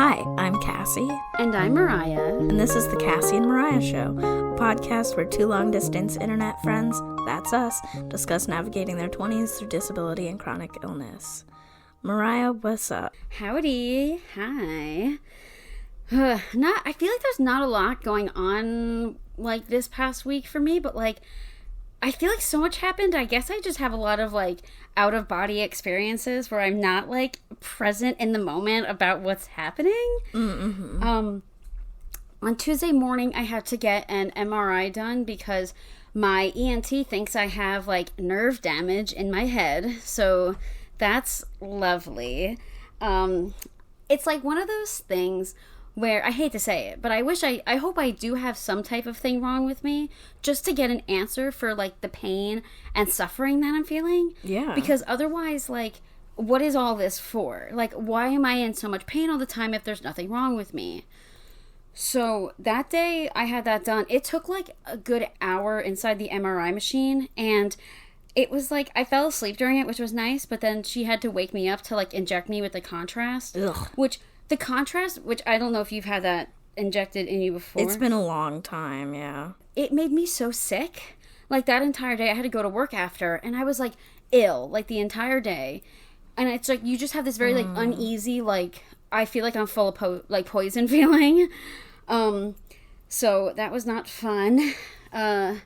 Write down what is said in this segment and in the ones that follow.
Hi, I'm Cassie. And I'm Mariah. And this is the Cassie and Mariah Show, a podcast where two long-distance internet friends, that's us, discuss navigating their 20s through disability and chronic illness. Mariah, what's up? Howdy. Hi. I feel like there's not a lot going on, like, this past week for me, but, like, I feel like so much happened. I guess I just have a lot of, like, out-of-body experiences where I'm not, like, present in the moment about what's happening. Mm-hmm. On Tuesday morning, I had to get an MRI done because my ENT thinks I have, like, nerve damage in my head. So that's lovely. It's, like, one of those things where, I hate to say it, but I hope I do have some type of thing wrong with me just to get an answer for, like, the pain and suffering that I'm feeling. Yeah. Because otherwise, like, what is all this for? Like, why am I in so much pain all the time if there's nothing wrong with me? So that day I had that done. It took, like, a good hour inside the MRI machine, and it was, like, I fell asleep during it, which was nice, but then she had to wake me up to, like, inject me with the contrast. Ugh. The contrast, which I don't know if you've had that injected in you before. It's been a long time, yeah. It made me so sick. Like, that entire day, I had to go to work after, and I was, like, ill, like, the entire day. And it's, like, you just have this very, like, uneasy, like, I feel like I'm full of, poison feeling. So that was not fun. I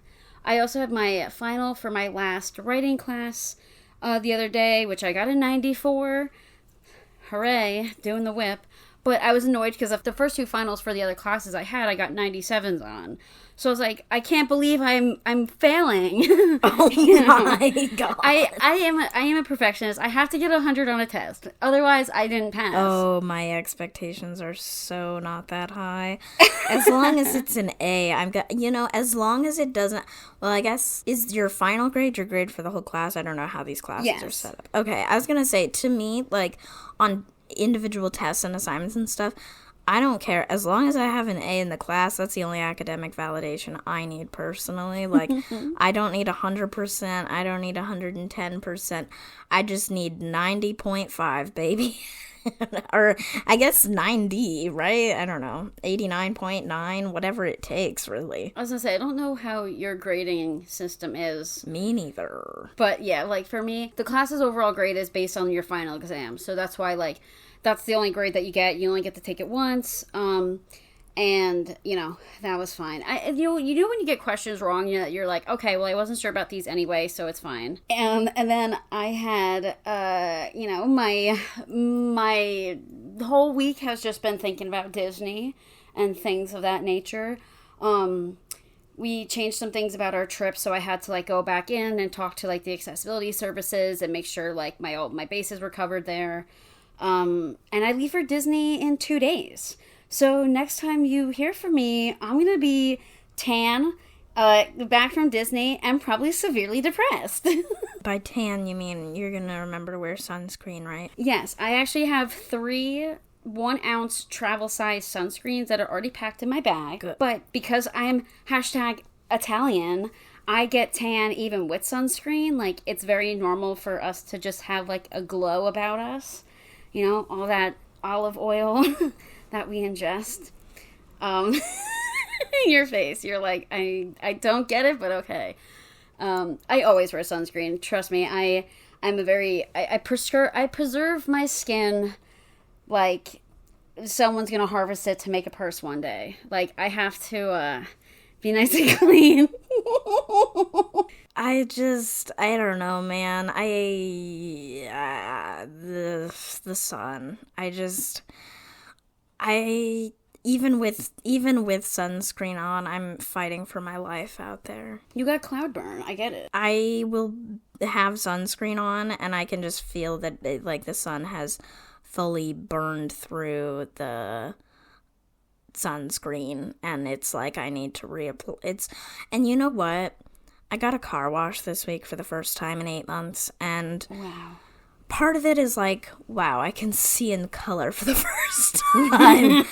also had my final for my last writing class the other day, which I got a 94. Hooray, doing the whip. But I was annoyed because of the first two finals for the other classes I had, I got 97s on. So I was like, I can't believe I'm failing. Oh my god. I am a perfectionist. I have to get 100 on a test. Otherwise, I didn't pass. Oh, my expectations are so not that high. As long as it's an A, as long as it doesn't, well, I guess, is your final grade your grade for the whole class? I don't know how these classes are set up. Okay, I was gonna say, to me, like, on individual tests and assignments and stuff, I don't care. As long as I have an A in the class, that's the only academic validation I need personally. Like, I don't need 100%. I don't need 110%. I just need 90.5, baby. Or, I guess 90, right? I don't know. 89.9, whatever it takes, really. I was gonna say, I don't know how your grading system is. Me neither. But, yeah, like, for me, the class's overall grade is based on your final exam. So that's why, like, that's the only grade that you get. You only get to take it once. And, that was fine. You know when you get questions wrong, you're like, okay, well, I wasn't sure about these anyway, so it's fine. And then I had, my whole week has just been thinking about Disney and things of that nature. We changed some things about our trip, so I had to, like, go back in and talk to, like, the accessibility services and make sure, like, my bases were covered there. And I leave for Disney in 2 days. So next time you hear from me, I'm going to be tan, back from Disney, and probably severely depressed. By tan, you mean you're going to remember to wear sunscreen, right? Yes, I actually have 3 1-ounce travel-size sunscreens that are already packed in my bag. Good. But because I'm #Italian, I get tan even with sunscreen. Like, it's very normal for us to just have, like, a glow about us. All that olive oil that we ingest. Your face, you're like, I don't get it, but okay. I always wear sunscreen. Trust me, I preserve my skin like someone's gonna harvest it to make a purse one day. Like, I have to be nice and clean. I don't know, man. The sun. Even with sunscreen on, I'm fighting for my life out there. You got cloud burn. I get it. I will have sunscreen on, and I can just feel that, the sun has fully burned through the sunscreen, and it's like I need to reapply. And you know what? I got a car wash this week for the first time in 8 months, and wow. Part of it is like, wow, I can see in color for the first time.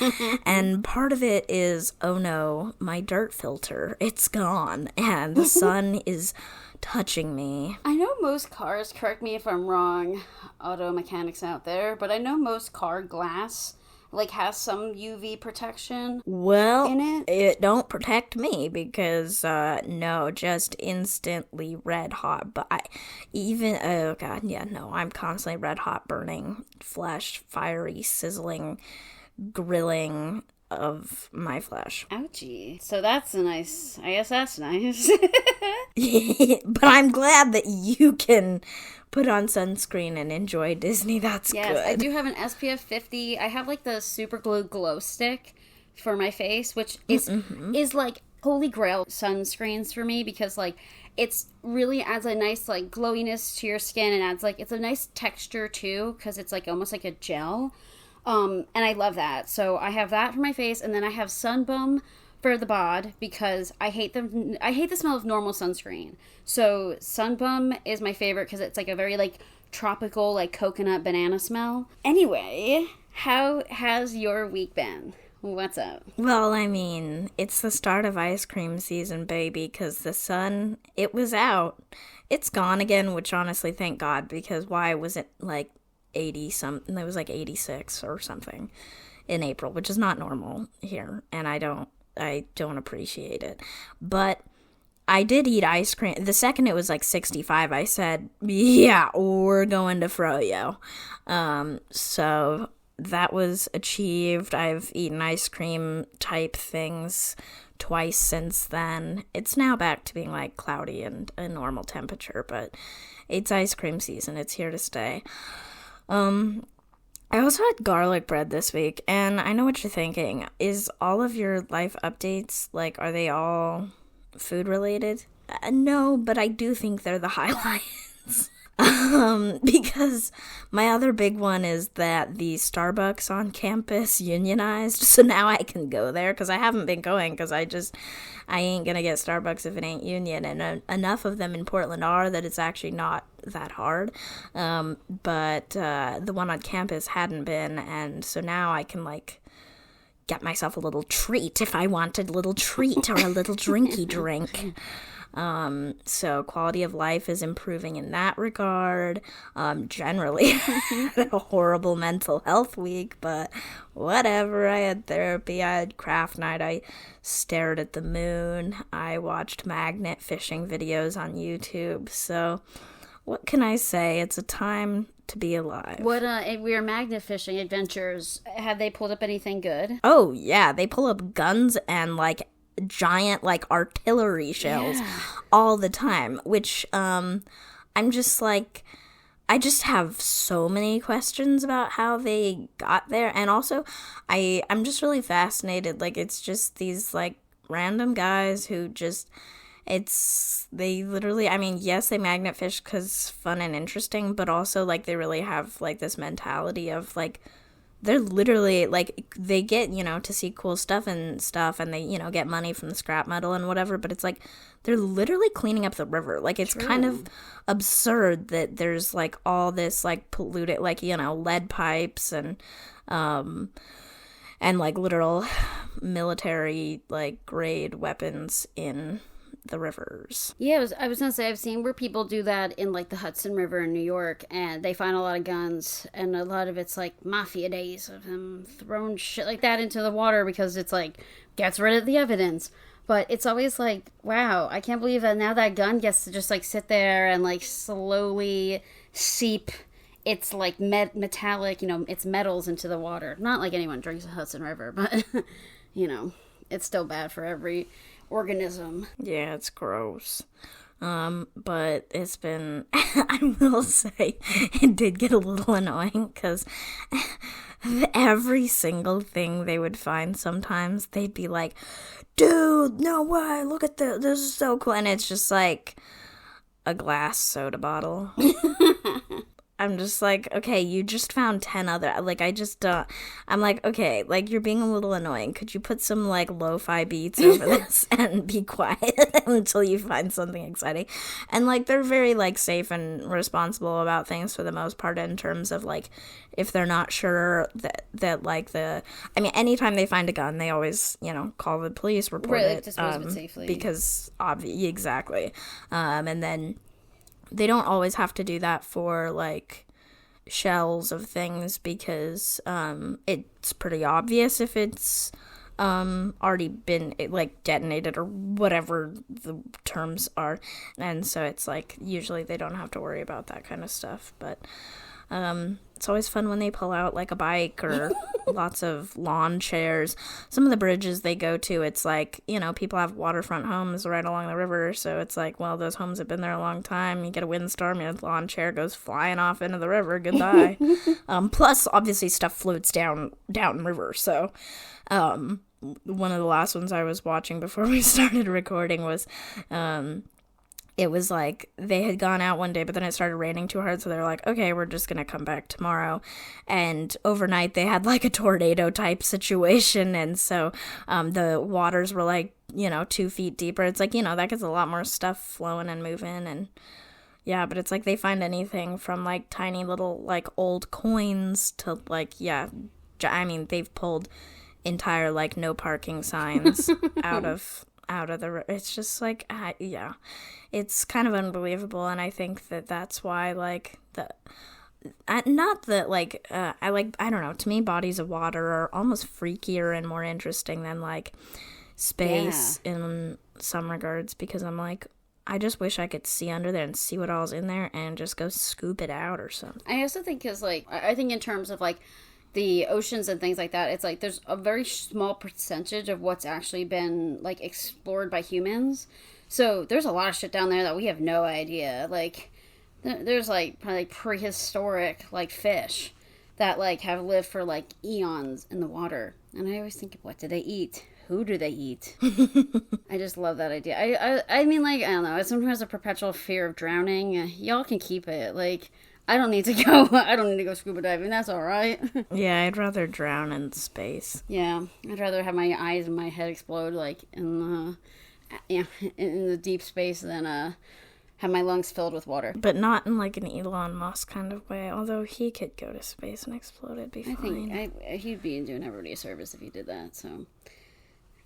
And part of it is, oh no, my dirt filter, it's gone. And the sun is touching me. I know most cars, correct me if I'm wrong, auto mechanics out there, but I know most car glass, like has some UV protection Well, in it? it don't protect me because, no, just instantly red hot. But oh god, yeah, no, I'm constantly red hot, burning flesh, fiery, sizzling, grilling of my flesh. Ouchie. So that's I guess that's nice. But I'm glad that you can put on sunscreen and enjoy Disney. That's good. Yes, I do have an SPF 50. I have like the super glue glow stick for my face, which is like holy grail sunscreens for me because like it's really adds a nice like glowiness to your skin and adds like it's a nice texture too because it's like almost like a gel. And I love that. So I have that for my face, and then I have Sunbum for the bod because I hate the smell of normal sunscreen. So Sunbum is my favorite because it's like a very like tropical like coconut banana smell. Anyway, how has your week been? What's up? Well, I mean, it's the start of ice cream season, baby, because the sun, it was out. It's gone again, which honestly, thank God, because why was it like 80 something? It was like 86 or something in April, which is not normal here, and I don't appreciate it. But I did eat ice cream. The second it was like 65, I said, yeah, we're going to Froyo. So that was achieved. I've eaten ice cream type things twice since then. It's now back to being like cloudy and a normal temperature, but it's ice cream season. It's here to stay. I also had garlic bread this week, and I know what you're thinking. Is all of your life updates, like, are they all food related? No, but I do think they're the highlights. Because my other big one is that the Starbucks on campus unionized, so now I can go there, because I haven't been going, because I ain't gonna get Starbucks if it ain't union, and enough of them in Portland are that it's actually not that hard, but the one on campus hadn't been, and so now I can, like, get myself a little treat if I wanted a little treat or a little drinky drink. So quality of life is improving in that regard. Generally, had a horrible mental health week, but whatever. I had therapy, I had craft night, I stared at the moon, I watched magnet fishing videos on YouTube, so what can I say? It's a time to be alive. What, your magnet fishing adventures, have they pulled up anything good? Oh, yeah, they pull up guns and, like, giant like artillery shells all the time, which I'm just like, I just have so many questions about how they got there, and also I'm just really fascinated. Like, it's just these like random guys who just, they literally, I mean, yes, they magnet fish because fun and interesting, but also like they really have like this mentality of like, they're literally, like, they get, to see cool stuff, and they, get money from the scrap metal and whatever, but it's, like, they're literally cleaning up the river. Like, it's kind of absurd that there's, like, all this, like, polluted, like, lead pipes and like, literal military, like, grade weapons in the rivers. Yeah, I was gonna say, I've seen where people do that in like the Hudson River in New York, and they find a lot of guns, and a lot of it's like mafia days of them throwing shit like that into the water because it's like gets rid of the evidence. But it's always like, wow, I can't believe that now that gun gets to just like sit there and like slowly seep its like metallic, its metals into the water. Not like anyone drinks the Hudson River, but it's still bad for every organism. Yeah, it's gross. But it's been, I will say, it did get a little annoying because every single thing they would find, sometimes they'd be like, dude, no way, look at this is so cool. And it's just like a glass soda bottle. I'm just like, okay, you just found 10 other, like, I just don't, I'm like, okay, like, you're being a little annoying. Could you put some, like, lo-fi beats over this and be quiet until you find something exciting? And, like, they're very, like, safe and responsible about things for the most part in terms of, like, if they're not sure that like, anytime they find a gun, they always, call the police, report it. Like, dispose of it safely. Because, exactly. And then they don't always have to do that for, like, shells of things because it's pretty obvious if it's already been like detonated or whatever the terms are, and so it's like usually they don't have to worry about that kind of stuff. But it's always fun when they pull out like a bike or lots of lawn chairs. Some of the bridges they go to, it's like, you know, people have waterfront homes right along the river, so it's like, well, those homes have been there a long time. You get a windstorm, your lawn chair goes flying off into the river. Goodbye. Plus, obviously, stuff floats down river. So, one of the last ones I was watching before we started recording was, it was like they had gone out one day, but then it started raining too hard, so they were like, okay, we're just going to come back tomorrow. And overnight they had like a tornado type situation, and so the waters were like, you know, 2 feet deeper. It's like, you know, that gets a lot more stuff flowing and moving, and yeah, but it's like they find anything from like tiny little like old coins to like, yeah, I mean, they've pulled entire like no parking signs out of the, it's just like, yeah, it's kind of unbelievable. And I think that's why like not that like I don't know, to me bodies of water are almost freakier and more interesting than like space in some regards, because I'm like, I just wish I could see under there and see what all's in there and just go scoop it out or something. I also think because like I think in terms of like the oceans and things like that, it's like there's a very small percentage of what's actually been like explored by humans. So there's a lot of shit down there that we have no idea. Like there's like probably prehistoric like fish that like have lived for like eons in the water. And I always think, what do they eat? Who do they eat? I just love that idea. I mean, like, I don't know. I sometimes have a perpetual fear of drowning. Y'all can keep it. Like, I don't need to go. I don't need to go scuba diving. That's all right. Yeah, I'd rather drown in space. Yeah, I'd rather have my eyes and my head explode like in the deep space than have my lungs filled with water. But not in like an Elon Musk kind of way. Although he could go to space and explode, it'd be fine. I think he'd be doing everybody a service if he did that. So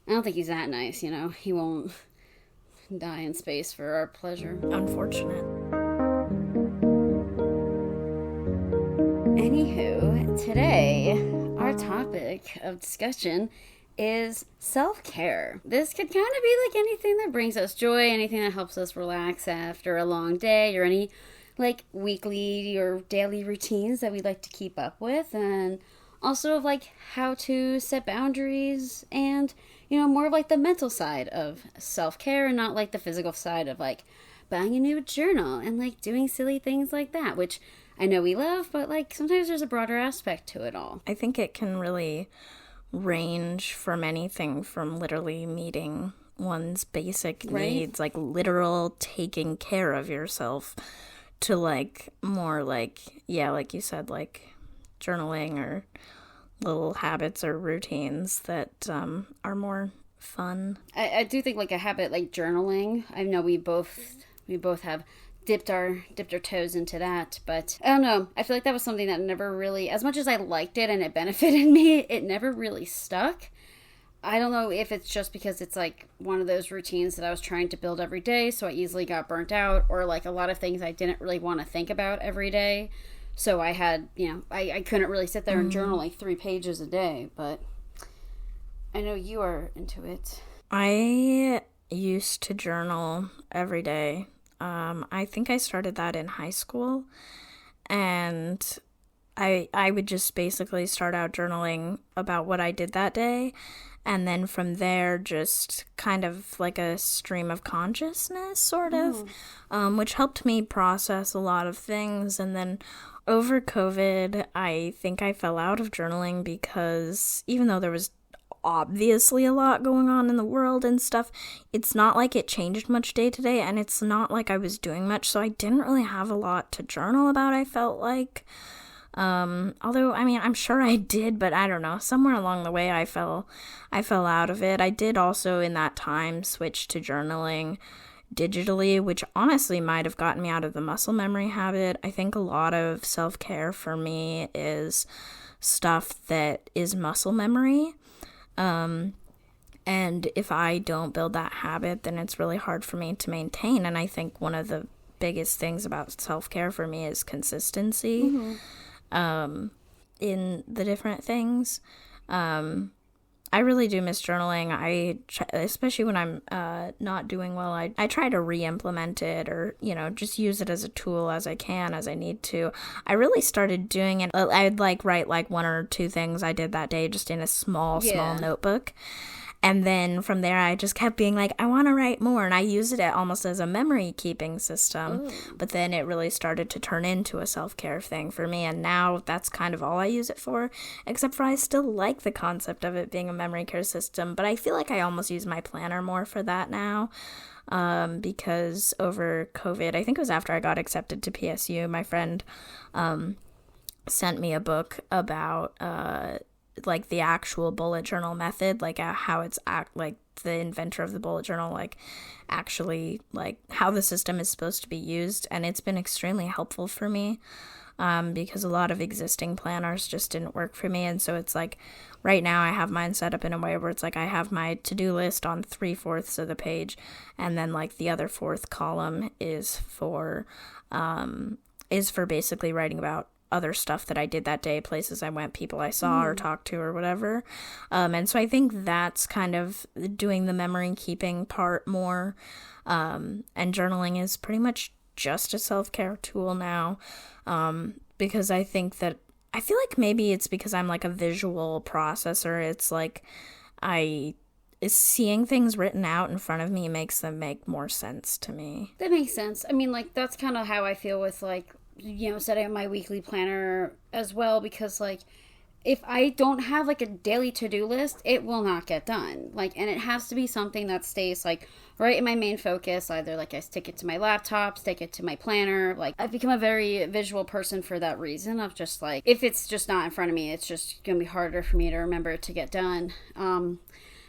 I don't think he's that nice. You know, he won't die in space for our pleasure. Unfortunate. Anywho, today our topic of discussion is self-care. This could kind of be like anything that brings us joy, anything that helps us relax after a long day, or any like weekly or daily routines that we like to keep up with, and also of like how to set boundaries and, you know, more of like the mental side of self-care and not like the physical side of like buying a new journal and like doing silly things like that, which I know we love, but like sometimes there's a broader aspect to it all. I think it can really range from anything from literally meeting one's basic needs, like literal taking care of yourself, to like more like, yeah, like you said, like journaling or little habits or routines that are more fun. I do think like a habit like journaling, I know we both have dipped our toes into that, but I don't know, I feel like that was something that never really, as much as I liked it and it benefited me, it never really stuck. I don't know if it's just because it's like one of those routines that I was trying to build every day, so I easily got burnt out, or like a lot of things I didn't really want to think about every day, so I had, you know, I couldn't really sit there and journal like 3 pages a day. But I know you are into it. I used to journal every day. I think I started that in high school, and I would just basically start out journaling about what I did that day, and then from there just kind of like a stream of consciousness sort of, which helped me process a lot of things. And then over COVID, I think I fell out of journaling because even though there was obviously a lot going on in the world and stuff, it's not like it changed much day to day, and it's not like I was doing much, so I didn't really have a lot to journal about, I felt like. Although, I mean, I'm sure I did, but I don't know, somewhere along the way I fell out of it. I did also in that time switch to journaling digitally, which honestly might have gotten me out of the muscle memory habit. I think a lot of self-care for me is stuff that is muscle memory. And if I don't build that habit, then it's really hard for me to maintain. And I think one of the biggest things about self-care for me is consistency. in the different things. I really do miss journaling. Especially when I'm not doing well, I try to re-implement it, or, just use it as a tool as I can, as I need to. I really started doing it. I'd write one or two things I did that day just in a small notebook. And then from there, I just kept being I want to write more. And I use it almost as a memory keeping system. Ooh. But then it really started to turn into a self-care thing for me. And now that's kind of all I use it for, except for I still like the concept of it being a memory care system. But I feel like I almost use my planner more for that now. Because over COVID, I think it was after I got accepted to PSU, my friend sent me a book about the actual bullet journal method, how it's the inventor of the bullet journal, actually how the system is supposed to be used. And it's been extremely helpful for me, because a lot of existing planners just didn't work for me. And so it's right now I have mine set up in a way where it's I have my to-do list on 3/4 of the page, and then the other fourth column is for basically writing about other stuff that I did that day, places I went, people I saw or talked to or whatever. And so I think that's kind of doing the memory keeping part more. And journaling is pretty much just a self-care tool now. Because I think that, I feel maybe it's because I'm a visual processor. It's seeing things written out in front of me makes them make more sense to me. That makes sense. I mean, that's kind of how I feel with setting up my weekly planner as well, because if I don't have a daily to-do list, it will not get done. And it has to be something that stays right in my main focus. Either I stick it to my laptop, stick it to my planner. I've become a very visual person for that reason, of just if it's just not in front of me, it's just gonna be harder for me to remember to get done.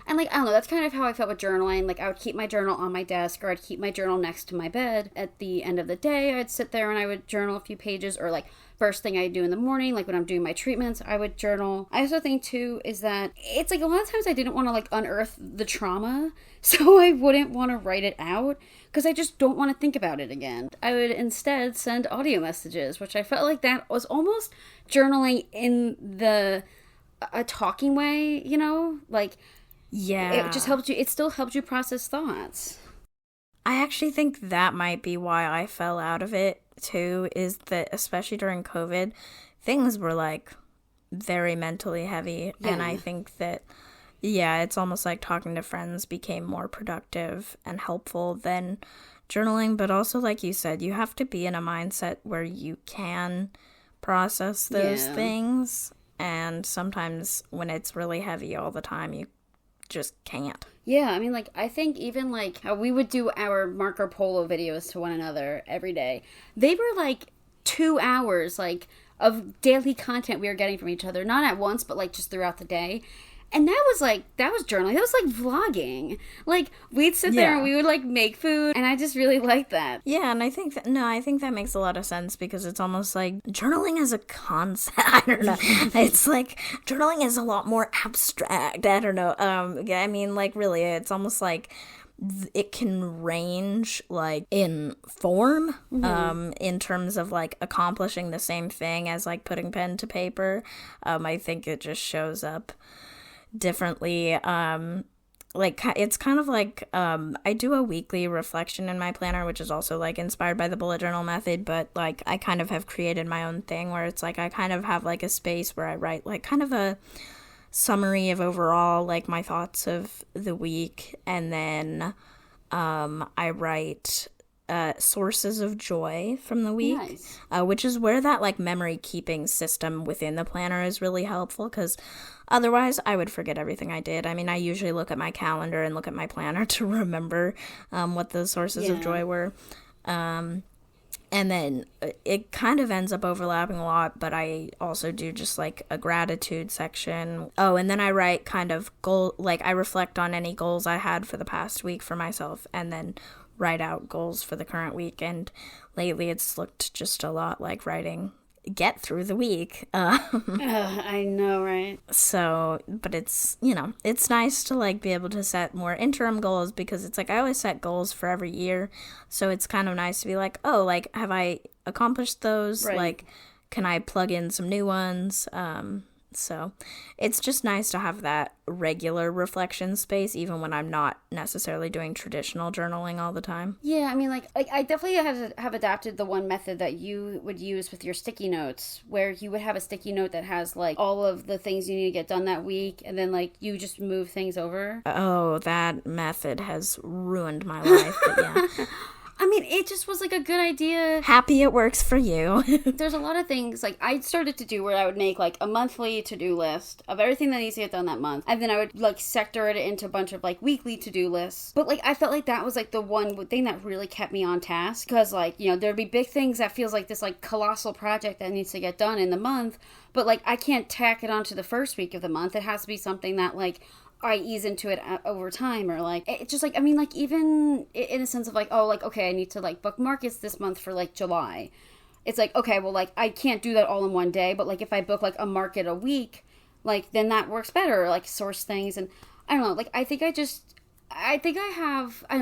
And I don't know, that's kind of how I felt with journaling. I would keep my journal on my desk, or I'd keep my journal next to my bed. At the end of the day, I'd sit there and I would journal a few pages, or first thing I do in the morning, when I'm doing my treatments, I would journal. I also think too is that it's a lot of times I didn't want to unearth the trauma, so I wouldn't want to write it out, because I just don't want to think about it again. I would instead send audio messages, which I felt that was almost journaling in a talking way, Yeah. It just helps you, it still helps you process thoughts. I actually think that might be why I fell out of it too, is that especially during COVID, things were very mentally heavy. Yeah. And I think that, it's almost talking to friends became more productive and helpful than journaling. But also, like you said, you have to be in a mindset where you can process those things. And sometimes when it's really heavy all the time, you just can't. Yeah, I mean, I think even how we would do our Marco Polo videos to one another every day, they were 2 hours of daily content we were getting from each other, not at once, but just throughout the day. And that was journaling. That was vlogging. We'd sit there and we would make food, and I just really liked that. Yeah, and I think that makes a lot of sense, because it's almost journaling as a concept. I don't know. It's journaling is a lot more abstract. I don't know. I mean, really, it's almost it can range in form, in terms of accomplishing the same thing as putting pen to paper. I think it just shows up differently. It's kind of I do a weekly reflection in my planner, which is also inspired by the bullet journal method, but I kind of have created my own thing where it's I kind of have a space where I write kind of a summary of overall my thoughts of the week, and then I write sources of joy from the week. Nice. Which is where that memory keeping system within the planner is really helpful, because otherwise I would forget everything I did. I mean, I usually look at my calendar and look at my planner to remember what those sources of joy were. And then it kind of ends up overlapping a lot, but I also do just a gratitude section. Oh, and then I write kind of I reflect on any goals I had for the past week for myself, and then write out goals for the current week. And lately it's looked just a lot like writing get through the week. I know, right? So, but it's, it's nice to be able to set more interim goals, because it's I always set goals for every year. So it's kind of nice to be oh, have I accomplished those? Right. can I plug in some new ones? So it's just nice to have that regular reflection space, even when I'm not necessarily doing traditional journaling all the time. Yeah, I mean, like I definitely have adapted the one method that you would use with your sticky notes, where you would have a sticky note that has like all of the things you need to get done that week, and then like you just move things over. Oh, that method has ruined my life, but yeah. I mean, it just was like a good idea. Happy it works for you. There's a lot of things like I started to do where I would make like a monthly to-do list of everything that needs to get done that month. And then I would like sector it into a bunch of like weekly to-do lists. But like I felt like that was like the one thing that really kept me on task. Because like, you know, there'd be big things that feels like this like colossal project that needs to get done in the month. But like I can't tack it onto the first week of the month. It has to be something that like I ease into it over time, or like it's just like, I mean, like even in a sense of like, oh, like okay, I need to like book markets this month for like July. It's like, okay, well, like I can't do that all in one day, but like if I book like a market a week, like then that works better, like source things. And I don't know, like I think I don't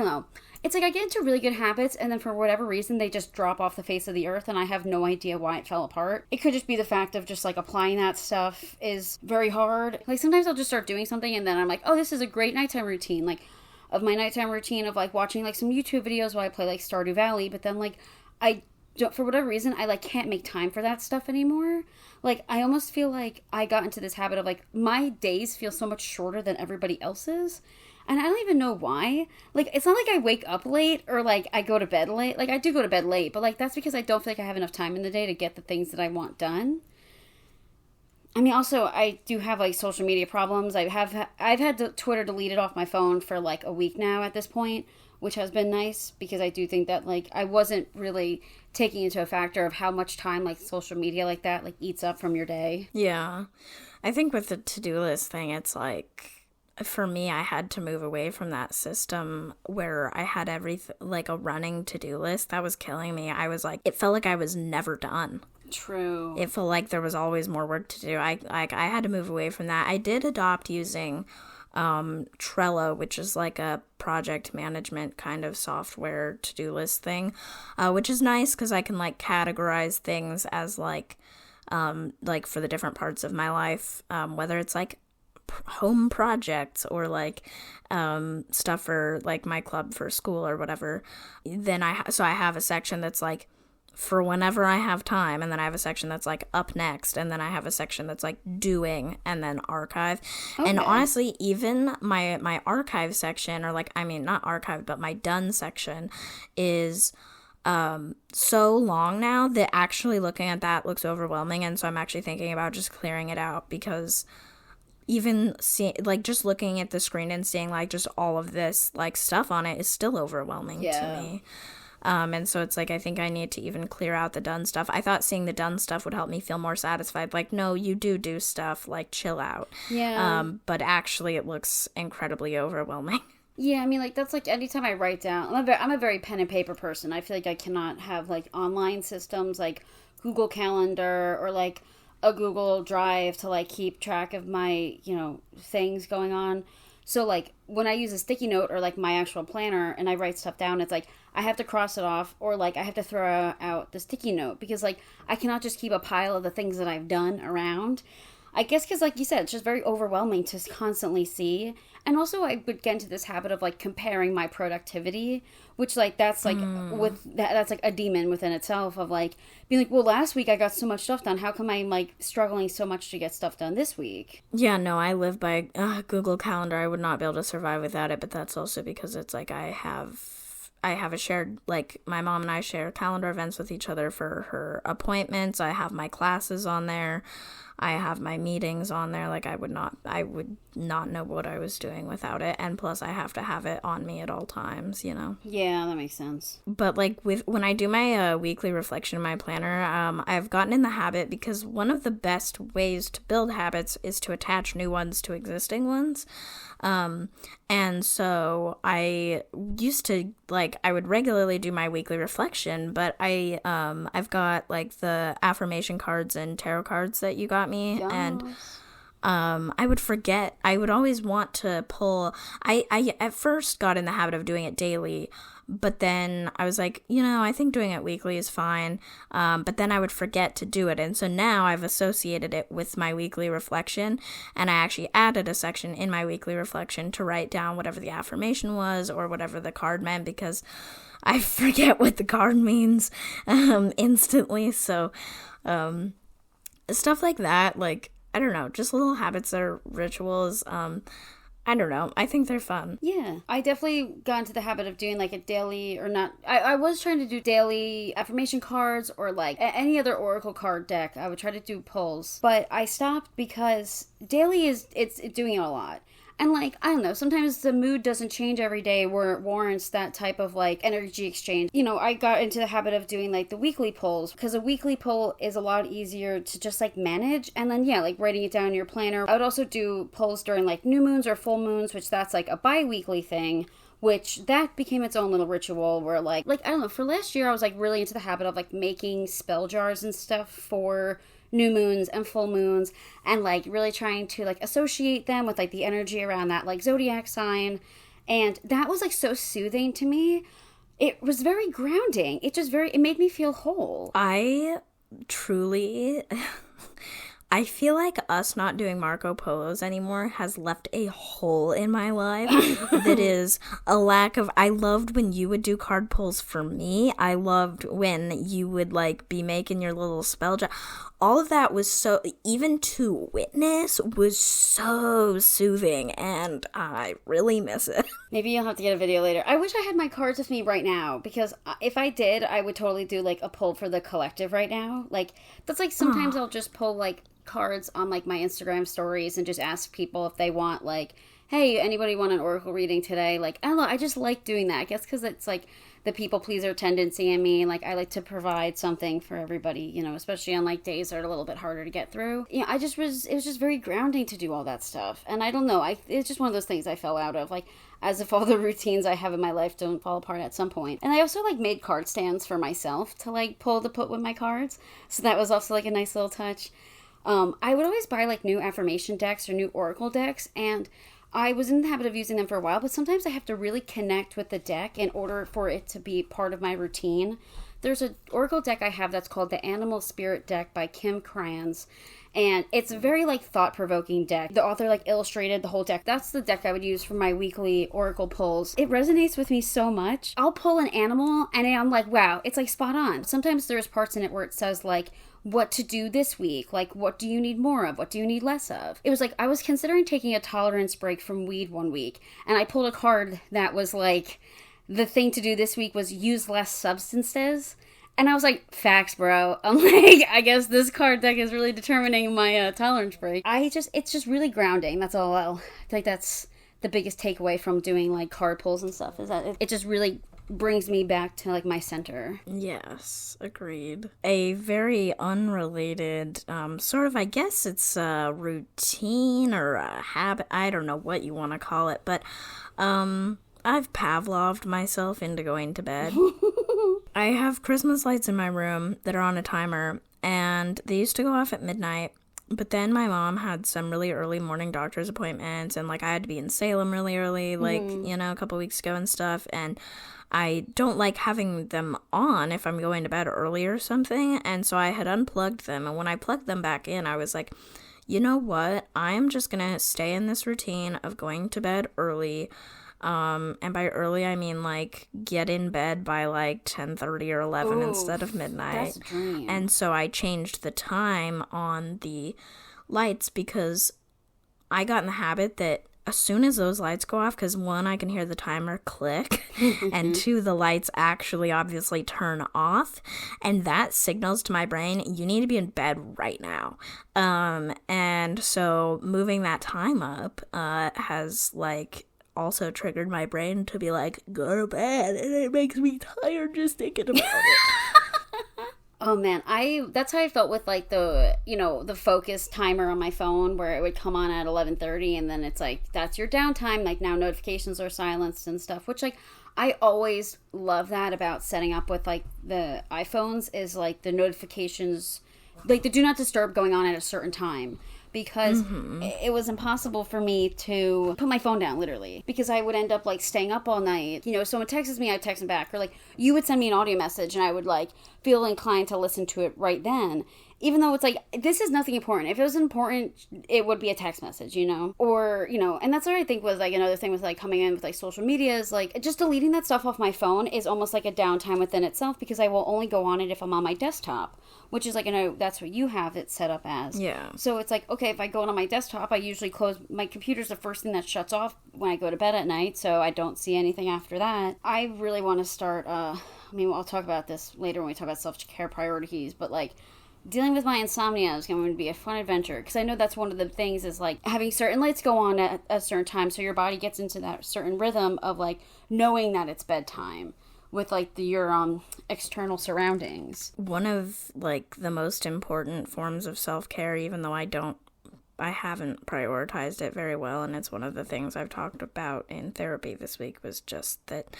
know, it's like I get into really good habits and then for whatever reason they just drop off the face of the earth and I have no idea why it fell apart. It could just be the fact of just like applying that stuff is very hard. Like sometimes I'll just start doing something and then I'm like, oh, this is a great nighttime routine. Like of my nighttime routine of like watching like some YouTube videos while I play like Stardew Valley, but then like I don't, for whatever reason, I like can't make time for that stuff anymore. Like I almost feel like I got into this habit of like my days feel so much shorter than everybody else's. And I don't even know why. Like, it's not like I wake up late or, like, I go to bed late. Like, I do go to bed late, but, like, that's because I don't feel like I have enough time in the day to get the things that I want done. I mean, also, I do have, like, social media problems. I've had Twitter deleted off my phone for, like, a week now at this point, which has been nice because I do think that, like, I wasn't really taking into a factor of how much time, like, social media like that, like, eats up from your day. Yeah. I think with the to-do list thing, it's, like, for me, I had to move away from that system where I had everything, like, a running to-do list that was killing me. I was, like, it felt like I was never done. True. It felt like there was always more work to do. I had to move away from that. I did adopt using Trello, which is like a project management kind of software to-do list thing, which is nice because I can like categorize things as like for the different parts of my life, whether it's like home projects or like stuff for like my club for school or whatever. Then I have a section that's like for whenever I have time, and then I have a section that's like up next, and then I have a section that's like doing, and then archive. Okay. And honestly, even my archive section, or like, I mean, not archive, but my done section is so long now that actually looking at that looks overwhelming, and so I'm actually thinking about just clearing it out, because even like just looking at the screen and seeing like just all of this like stuff on it is still overwhelming to me. And so it's like, I think I need to even clear out the done stuff. I thought seeing the done stuff would help me feel more satisfied. Like, no, you do stuff, like, chill out. Yeah. But actually it looks incredibly overwhelming. Yeah, I mean, like, that's, like, anytime I write down, I'm a very pen and paper person. I feel like I cannot have, like, online systems, like Google Calendar or, like, a Google Drive to, like, keep track of my, you know, things going on. So, like, when I use a sticky note or, like, my actual planner and I write stuff down, it's like, I have to cross it off, or, like, I have to throw out the sticky note, because, like, I cannot just keep a pile of the things that I've done around. I guess because, like you said, it's just very overwhelming to constantly see. And also, I would get into this habit of, like, comparing my productivity, which, like, that's, like, that's, like, a demon within itself of, like, being like, well, last week I got so much stuff done. How come I'm, like, struggling so much to get stuff done this week? Yeah, no, I live by Google Calendar. I would not be able to survive without it, but that's also because it's, like, I have a shared, like, my mom and I share calendar events with each other for her appointments. I have my classes on there. I have my meetings on there. Like, I would not know what I was doing without it. And plus, I have to have it on me at all times, you know? Yeah, that makes sense. But, like, when I do my weekly reflection in my planner, I've gotten in the habit, because one of the best ways to build habits is to attach new ones to existing ones. And so I used to, like, I would regularly do my weekly reflection, but I've got, like, the affirmation cards and tarot cards that you got me. Yes. And I would forget. I would always want to pull. I at first got in the habit of doing it daily, but then I was like, I think doing it weekly is fine. But then I would forget to do it. And so now I've associated it with my weekly reflection. And I actually added a section in my weekly reflection to write down whatever the affirmation was or whatever the card meant, because I forget what the card means instantly. So stuff like that, like, I don't know, just little habits that are rituals. I don't know. I think they're fun. Yeah. I definitely got into the habit of doing like a daily or not. I was trying to do daily affirmation cards or like any other oracle card deck. I would try to do pulls. But I stopped because daily it's doing it a lot. And, like, I don't know, sometimes the mood doesn't change every day where it warrants that type of, like, energy exchange. I got into the habit of doing, like, the weekly polls, because a weekly poll is a lot easier to just, like, manage. And then, yeah, like, writing it down in your planner. I would also do polls during, like, new moons or full moons, which that's, like, a bi-weekly thing, which that became its own little ritual where, like, I don't know, for last year I was, like, really into the habit of, like, making spell jars and stuff for new moons and full moons, and like really trying to like associate them with like the energy around that like zodiac sign. And that was like so soothing to me. It was very grounding. It made me feel whole. I truly I feel like us not doing Marco Polos anymore has left a hole in my life that is a lack of. I loved when you would do card pulls for me. I loved when you would like be making your little spell jar. All of that was so, even to witness, was so soothing, and I really miss it. Maybe you'll have to get a video later. I wish I had my cards with me right now, because if I did, I would totally do like a pull for the collective right now. Like, that's like sometimes I'll just pull like cards on like my Instagram stories and just ask people if they want like, hey, anybody want an oracle reading today? Like, I don't know, I just like doing that. I guess because it's like the people pleaser tendency in me. Like, I like to provide something for everybody, especially on like days that are a little bit harder to get through. It was just very grounding to do all that stuff. And I don't know, it's just one of those things I fell out of, like, as if all the routines I have in my life don't fall apart at some point. And I also like made card stands for myself to like pull to put with my cards. So that was also like a nice little touch. I would always buy like new affirmation decks or new oracle decks, and I was in the habit of using them for a while, but sometimes I have to really connect with the deck in order for it to be part of my routine. There's an oracle deck I have that's called the Animal Spirit deck by Kim Krans, and it's a very like thought-provoking deck. The author like illustrated the whole deck. That's the deck I would use for my weekly oracle pulls. It resonates with me so much. I'll pull an animal and I'm like, wow, it's like spot on. Sometimes there's parts in it where it says like what to do this week, like what do you need more of, what do you need less of. It was like I was considering taking a tolerance break from weed one week, and I pulled a card that was like the thing to do this week was use less substances. And I was like, facts, bro. I'm like, I guess this card deck is really determining my tolerance break. It's just really grounding. That's all. I think that's the biggest takeaway from doing like card pulls and stuff, is that it just really brings me back to like my center. Yes, agreed. A very unrelated sort of, I guess it's a routine or a habit, I don't know what you want to call it, but I've Pavloved myself into going to bed. I have Christmas lights in my room that are on a timer, and they used to go off at midnight. But then my mom had some really early morning doctor's appointments, and like I had to be in Salem really early, like, a couple weeks ago and stuff. And I don't like having them on if I'm going to bed early or something. And so I had unplugged them. And when I plugged them back in, I was like, you know what? I'm just going to stay in this routine of going to bed early. And by early, I mean like get in bed by like 10:30 or 11 instead of midnight. That's a dream. And so I changed the time on the lights because I got in the habit that as soon as those lights go off, because one, I can hear the timer click, and two, the lights actually obviously turn off, and that signals to my brain, you need to be in bed right now. And so moving that time up has like also triggered my brain to be like, go to bed, and it makes me tired just thinking about it. Oh man, that's how I felt with like the focus timer on my phone, where it would come on at 11:30, and then it's like, that's your downtime, like now notifications are silenced and stuff, which like I always love that about setting up with like the iPhones, is like the notifications, like the do not disturb going on at a certain time. because it was impossible for me to put my phone down, literally, because I would end up like staying up all night. You know, someone texts me, I'd text them back, or like you would send me an audio message and I would like feel inclined to listen to it right then. Even though it's like, this is nothing important. If it was important, it would be a text message, you know? Or, you know, and that's what I think was like another thing with like coming in with like social media is like just deleting that stuff off my phone is almost like a downtime within itself, because I will only go on it if I'm on my desktop, which is like, you know, that's what you have it set up as. Yeah. So it's like, okay, if I go on my desktop, I usually close, my computer's the first thing that shuts off when I go to bed at night, so I don't see anything after that. I really want to start, I mean, I'll talk about this later when we talk about self-care priorities, but like, dealing with my insomnia is going to be a fun adventure, because I know that's one of the things is like having certain lights go on at a certain time, so your body gets into that certain rhythm of like knowing that it's bedtime with like your external surroundings. One of like the most important forms of self-care, even though I haven't prioritized it very well, and it's one of the things I've talked about in therapy this week, was just that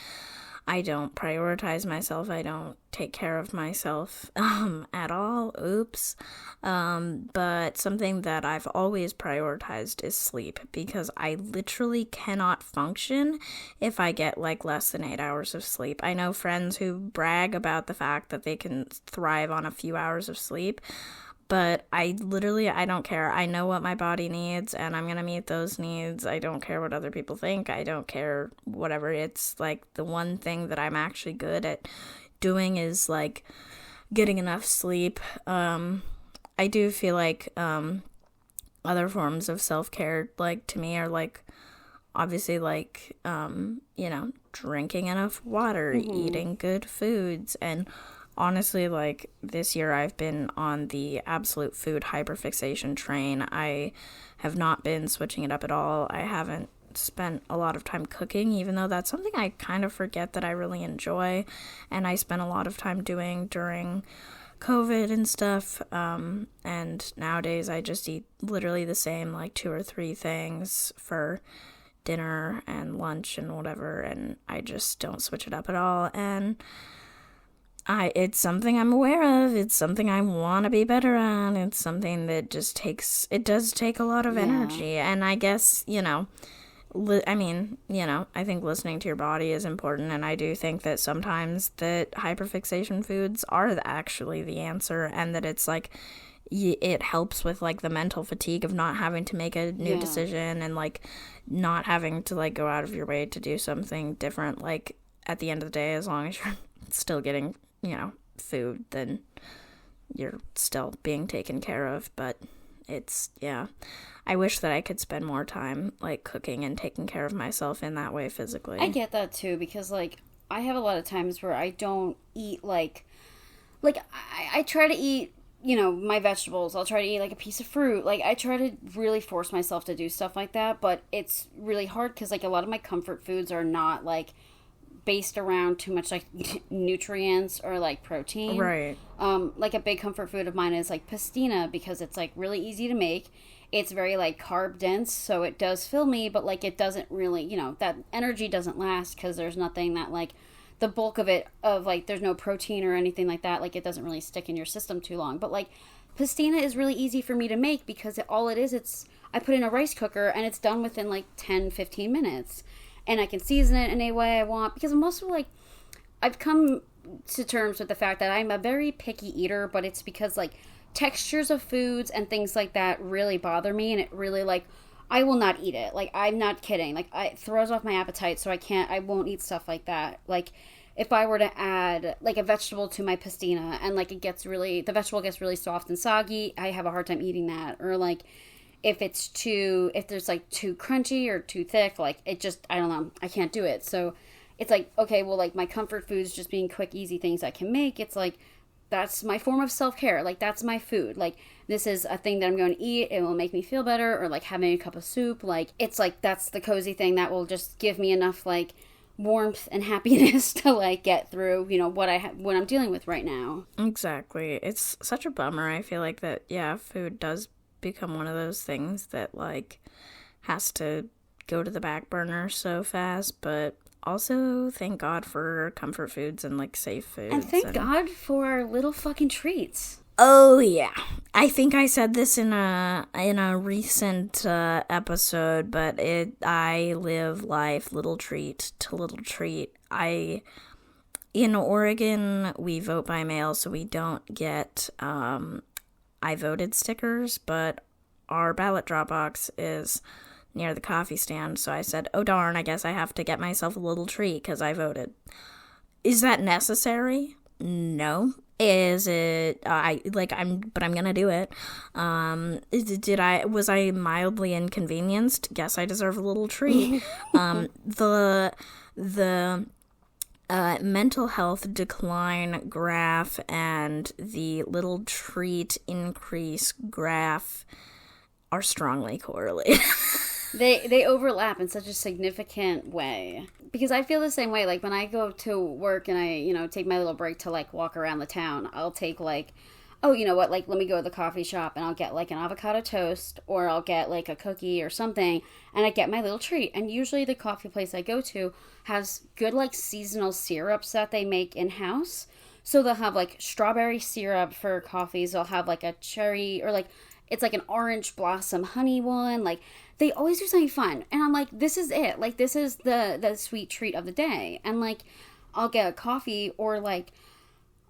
I don't prioritize myself. I don't take care of myself at all. Oops. But something that I've always prioritized is sleep, because I literally cannot function if I get like less than 8 hours of sleep. I know friends who brag about the fact that they can thrive on a few hours of sleep, but I don't care. I know what my body needs, and I'm going to meet those needs. I don't care what other people think. I don't care whatever. It's like the one thing that I'm actually good at doing is like getting enough sleep. I do feel like other forms of self-care, like to me, are like obviously like, you know, drinking enough water, eating good foods, and honestly, like, this year I've been on the absolute food hyperfixation train. I have not been switching it up at all. I haven't spent a lot of time cooking, even though that's something I kind of forget that I really enjoy, and I spent a lot of time doing during COVID and stuff, and nowadays I just eat literally the same, like, 2 or 3 things for dinner and lunch and whatever, and I just don't switch it up at all, and it's something I'm aware of. It's something I want to be better at. It's something that just does take a lot of energy. And I guess, you know, I think listening to your body is important. And I do think that sometimes that hyperfixation foods are actually the answer, and that it's like, it helps with like the mental fatigue of not having to make a new decision, and like not having to like go out of your way to do something different. Like at the end of the day, as long as you're still getting, you know, food, then you're still being taken care of. But it's, I wish that I could spend more time like cooking and taking care of myself in that way physically. I get that too, because like I have a lot of times where I don't eat like I try to eat, you know, my vegetables. I'll try to eat like a piece of fruit. Like I try to really force myself to do stuff like that, but it's really hard because like a lot of my comfort foods are not like based around too much like nutrients or like protein. Right. Like a big comfort food of mine is like pastina, because it's like really easy to make. It's very like carb dense, so it does fill me, but like it doesn't really, you know, that energy doesn't last because there's nothing that like the bulk of it, of like there's no protein or anything like that. Like it doesn't really stick in your system too long. But like pastina is really easy for me to make because all it is, I put in a rice cooker and it's done within like 10-15 minutes. And I can season it any way I want, because I'm also like, I've come to terms with the fact that I'm a very picky eater, but it's because like textures of foods and things like that really bother me, and it really like, I will not eat it. Like, I'm not kidding. Like, it throws off my appetite, so I won't eat stuff like that. Like, if I were to add like a vegetable to my pastina and like the vegetable gets really soft and soggy, I have a hard time eating that. Or like, if there's like too crunchy or too thick, like it just, I don't know, I can't do it. So it's like, okay, well, like my comfort foods just being quick, easy things I can make. It's like, that's my form of self-care. Like that's my food. Like this is a thing that I'm going to eat. It will make me feel better. Or like having a cup of soup. Like it's like, that's the cozy thing that will just give me enough like warmth and happiness to like get through, you know, what I'm dealing with right now. Exactly. It's such a bummer. I feel like that, food does become one of those things that like has to go to the back burner so fast, but also thank God for comfort foods and like safe foods, and thank God for our little fucking treats. Oh yeah. I think I said this in a recent episode, but I live life little treat to little treat. In Oregon, we vote by mail, so we don't get I voted stickers, but our ballot drop box is near the coffee stand, so I said, oh darn, I guess I have to get myself a little treat because I voted. Is that necessary? No. Is it, but I'm gonna do it. Was I mildly inconvenienced? Guess I deserve a little treat. The mental health decline graph and the little treat increase graph are strongly correlated. They overlap in such a significant way. Because I feel the same way. Like, when I go to work and I, take my little break to, like, walk around the town, I'll take, like, oh, you know what, like, let me go to the coffee shop and I'll get, like, an avocado toast, or I'll get, like, a cookie or something, and I get my little treat. And usually the coffee place I go to has good, like, seasonal syrups that they make in-house. So they'll have, like, strawberry syrup for coffees. They'll have, like, a cherry, or, like, it's, like, an orange blossom honey one. Like, they always do something fun. And I'm like, this is it. Like, this is the sweet treat of the day. And, like, I'll get a coffee, or, like,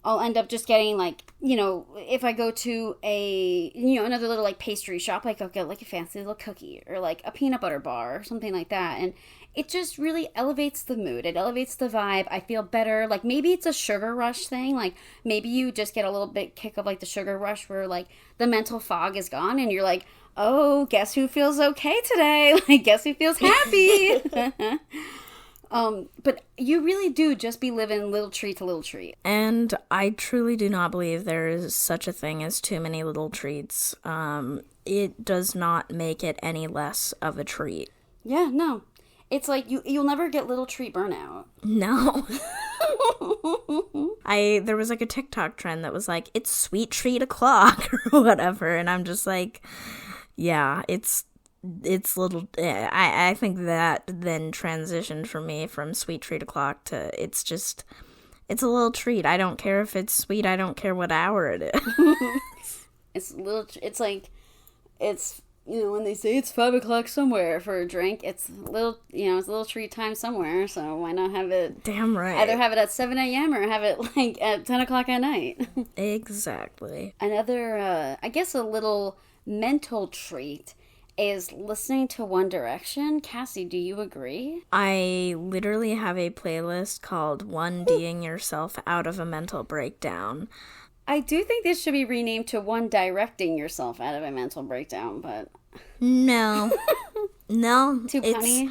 I'll end up just getting, like, if I go to another little, like, pastry shop, like, I'll get, like, a fancy little cookie, or, like, a peanut butter bar or something like that. And it just really elevates the mood. It elevates the vibe. I feel better. Like, maybe it's a sugar rush thing. Like, maybe you just get a little bit kick of, like, the sugar rush where, like, the mental fog is gone and you're like, oh, guess who feels okay today? Like, guess who feels happy? But you really do just be living little treat to little treat. And I truly do not believe there is such a thing as too many little treats. It does not make it any less of a treat. Yeah, no. It's like you'll never get little treat burnout. No. There was like a TikTok trend that was like, it's sweet treat o'clock or whatever. And I'm just like, yeah, it's little, I think that then transitioned for me from sweet treat o'clock to it's a little treat. I don't care if it's sweet. I don't care what hour it is. It's when they say it's 5 o'clock somewhere for a drink, it's a little treat time somewhere. So why not have it? Damn right. Either have it at 7 a.m. or have it like at 10 o'clock at night. Exactly. Another, I guess, a little mental treat is listening to One Direction. Cassie, do you agree? I literally have a playlist called One D'ing Yourself Out of a Mental Breakdown. I do think this should be renamed to One Directing Yourself Out of a Mental Breakdown, but... No. No. Too punny?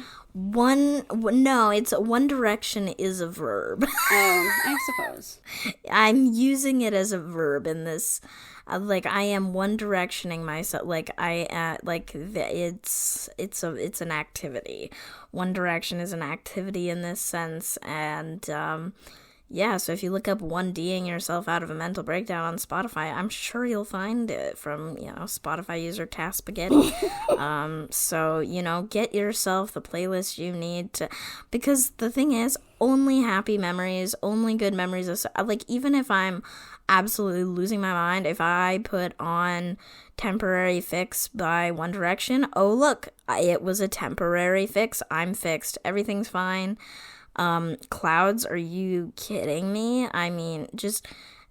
It's One Direction is a verb. I suppose. I'm using it as a verb in this... I am one directioning myself. It's an activity. One Direction is an activity in this sense, and yeah. So if you look up One D'ing Yourself Out of a Mental Breakdown on Spotify, I'm sure you'll find it from Spotify user Task Spaghetti. So get yourself the playlist you need to, because the thing is, only happy memories, only good memories. Even if I'm absolutely losing my mind, if I put on Temporary Fix by One Direction, oh look, it was a temporary fix. I'm fixed. Everything's fine. Clouds, are you kidding me? I mean, just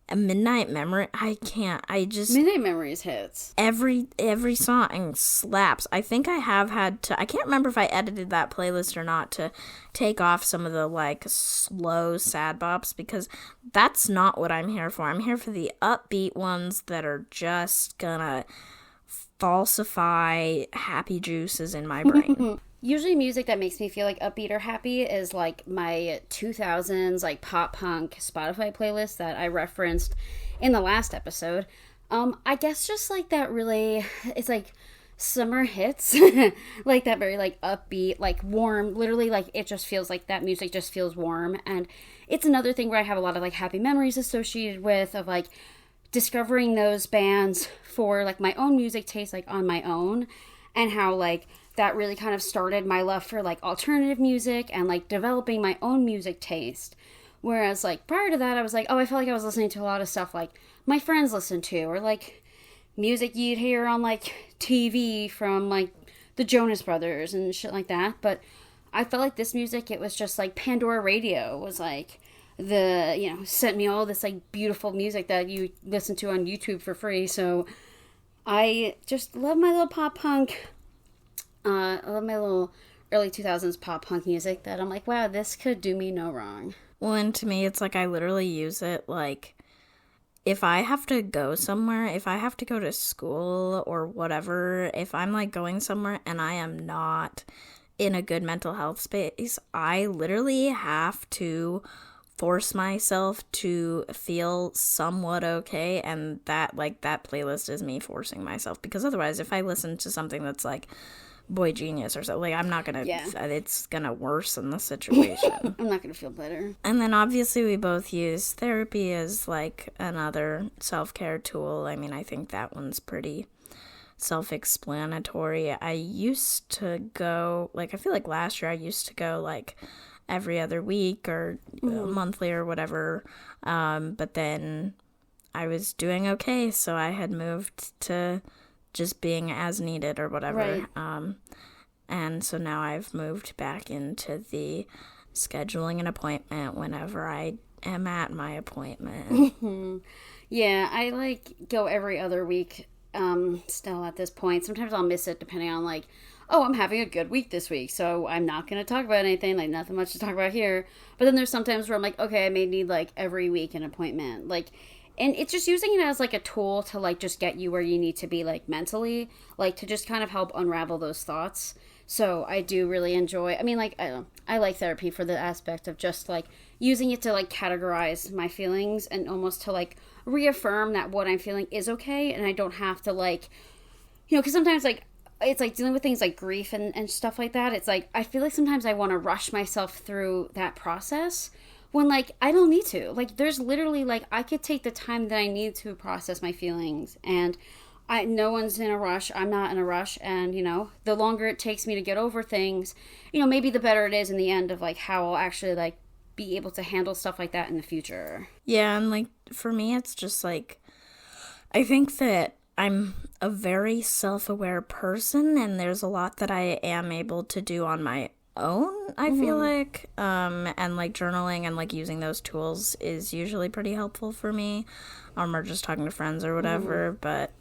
a Midnight Memory. Midnight Memories hits. Every song slaps. I think I have had to, I can't remember if I edited that playlist or not, to take off some of the slow sad bops, because that's not what I'm here for. I'm here for the upbeat ones that are just gonna falsify happy juices in my brain. Usually music that makes me feel upbeat or happy is my 2000s pop punk Spotify playlist that I referenced in the last episode. I guess just that really, it's summer hits, that very upbeat, warm, literally it just feels that music just feels warm. And it's another thing where I have a lot of happy memories associated with, of discovering those bands for my own music taste, on my own, and how that really kind of started my love for alternative music and developing my own music taste. Whereas prior to that, I was I felt I was listening to a lot of stuff my friends listen to, or like music you'd hear on like TV from like the Jonas Brothers and shit like that. But I felt like this music, it was just like Pandora Radio was like sent me all this like beautiful music that you listen to on YouTube for free. So I just love my little pop punk. I love my little early 2000s pop punk music that I'm like, wow, this could do me no wrong. Well, and to me, it's like I literally use it like if I have to go somewhere, if I have to go to school or whatever, if I'm like going somewhere and I am not in a good mental health space, I literally have to force myself to feel somewhat okay, and that playlist is me forcing myself, because otherwise if I listen to something that's like Boy Genius or something, like I'm not gonna it's gonna worsen the situation. I'm not gonna feel better. And then obviously we both use therapy as like another self-care tool. I mean, I think that one's pretty self-explanatory. I used to go, like, I feel like last year I used to go like every other week or monthly or whatever, but then I was doing okay, so I had moved to just being as needed or whatever. Right. And so now I've moved back into the scheduling an appointment whenever I am at my appointment. Yeah, I like go every other week still at this point. Sometimes I'll miss it depending on like, oh, I'm having a good week this week, so I'm not going to talk about anything, like nothing much to talk about here. But then there's sometimes where I'm like, okay, I may need like every week an appointment. Like, and it's just using it as like a tool to like just get you where you need to be like mentally, like to just kind of help unravel those thoughts. So I do really enjoy, I mean, like, I don't know, I like therapy for the aspect of just like using it to like categorize my feelings and almost to like reaffirm that what I'm feeling is okay, and I don't have to like, because sometimes like it's like dealing with things like grief and stuff like that. It's like I feel like sometimes I want to rush myself through that process when like I don't need to. Like there's literally like I could take the time that I need to process my feelings, and no one's in a rush. I'm not in a rush, and the longer it takes me to get over things, maybe the better it is in the end of like how I'll actually like be able to handle stuff like that in the future. Yeah, and like for me it's just like I think that I'm a very self-aware person, and there's a lot that I am able to do on my own, I feel like, and like journaling and like using those tools is usually pretty helpful for me, or just talking to friends or whatever, but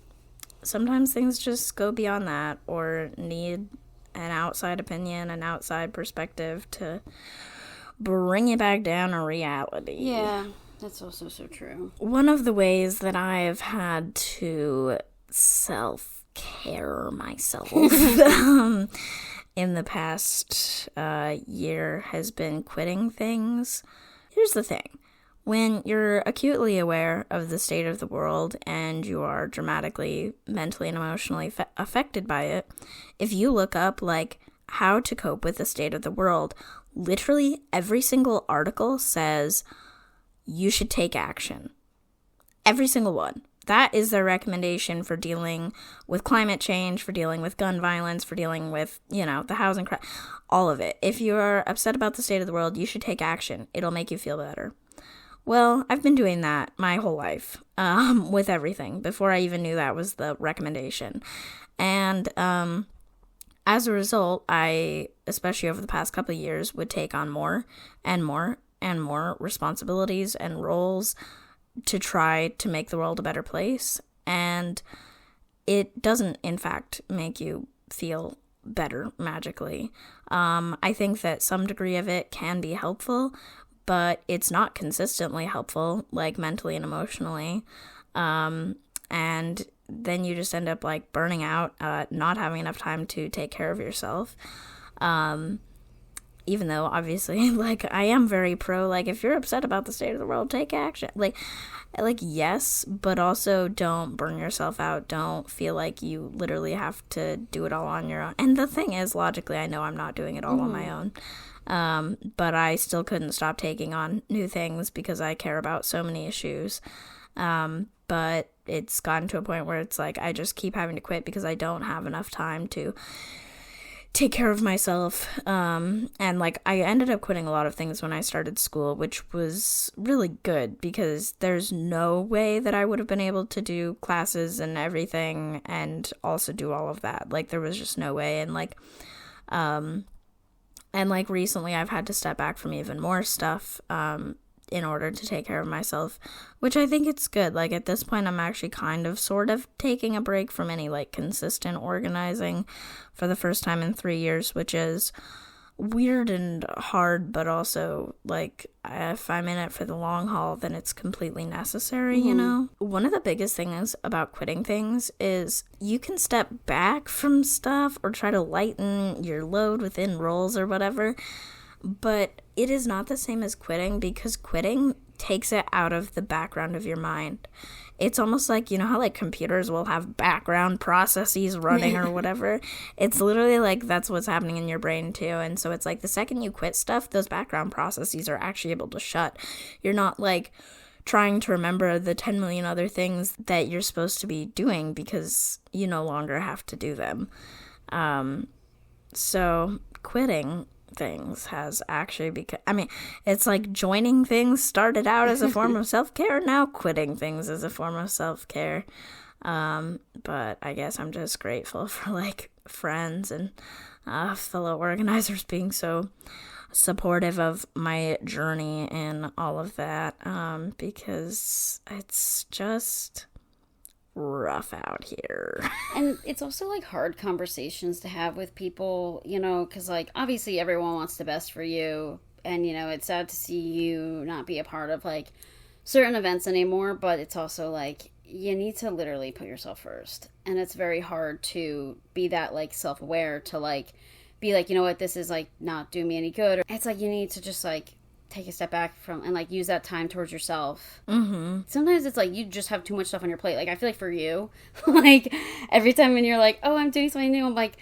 sometimes things just go beyond that or need an outside opinion, an outside perspective to bring it back down to reality. Yeah. That's also so true. One of the ways that I've had to self-care myself in the past year has been quitting things. Here's the thing. When you're acutely aware of the state of the world and you are dramatically, mentally, and emotionally affected by it, if you look up, like, how to cope with the state of the world, literally every single article says you should take action. Every single one. That is their recommendation for dealing with climate change, for dealing with gun violence, for dealing with, the housing crisis, all of it. If you're upset about the state of the world, you should take action. It'll make you feel better. Well, I've been doing that my whole life, with everything, before I even knew that was the recommendation. And as a result, I, especially over the past couple of years, would take on more and more and more responsibilities and roles to try to make the world a better place. And it doesn't, in fact, make you feel better magically. I think that some degree of it can be helpful, but it's not consistently helpful, like mentally and emotionally. And then you just end up like burning out, not having enough time to take care of yourself. Even though obviously, like, I am very pro, like, if you're upset about the state of the world, take action. Like yes, but also don't burn yourself out. Don't feel like you literally have to do it all on your own. And the thing is, logically, I know I'm not doing it all on my own. But I still couldn't stop taking on new things because I care about so many issues. But it's gotten to a point where it's like I just keep having to quit because I don't have enough time to take care of myself. And like I ended up quitting a lot of things when I started school, which was really good because there's no way that I would have been able to do classes and everything and also do all of that. Like there was just no way. And like recently I've had to step back from even more stuff in order to take care of myself, which I think it's good. Like at this point I'm actually kind of sort of taking a break from any like consistent organizing for the first time in 3 years, which is weird and hard, but also like if I'm in it for the long haul, then it's completely necessary, you know? One of the biggest things about quitting things is you can step back from stuff or try to lighten your load within roles or whatever, but it is not the same as quitting because quitting takes it out of the background of your mind. It's almost like, you know how like computers will have background processes running or whatever? It's literally like that's what's happening in your brain too. And so it's like the second you quit stuff, those background processes are actually able to shut. You're not like trying to remember the 10 million other things that you're supposed to be doing because you no longer have to do them. So quitting things has actually become, I mean, it's like joining things started out as a form of self-care, now quitting things as a form of self-care. But I guess I'm just grateful for like friends and fellow organizers being so supportive of my journey and all of that, because it's just rough out here. And it's also like hard conversations to have with people, you know, because like obviously everyone wants the best for you, and you know it's sad to see you not be a part of like certain events anymore, but it's also like you need to literally put yourself first, and it's very hard to be that like self-aware to like be like, you know what, this is like not doing me any good. It's like you need to just like take a step back from and like use that time towards yourself. Sometimes it's like you just have too much stuff on your plate. Like I feel like for you, like every time when you're like, oh, I'm doing something new, I'm like,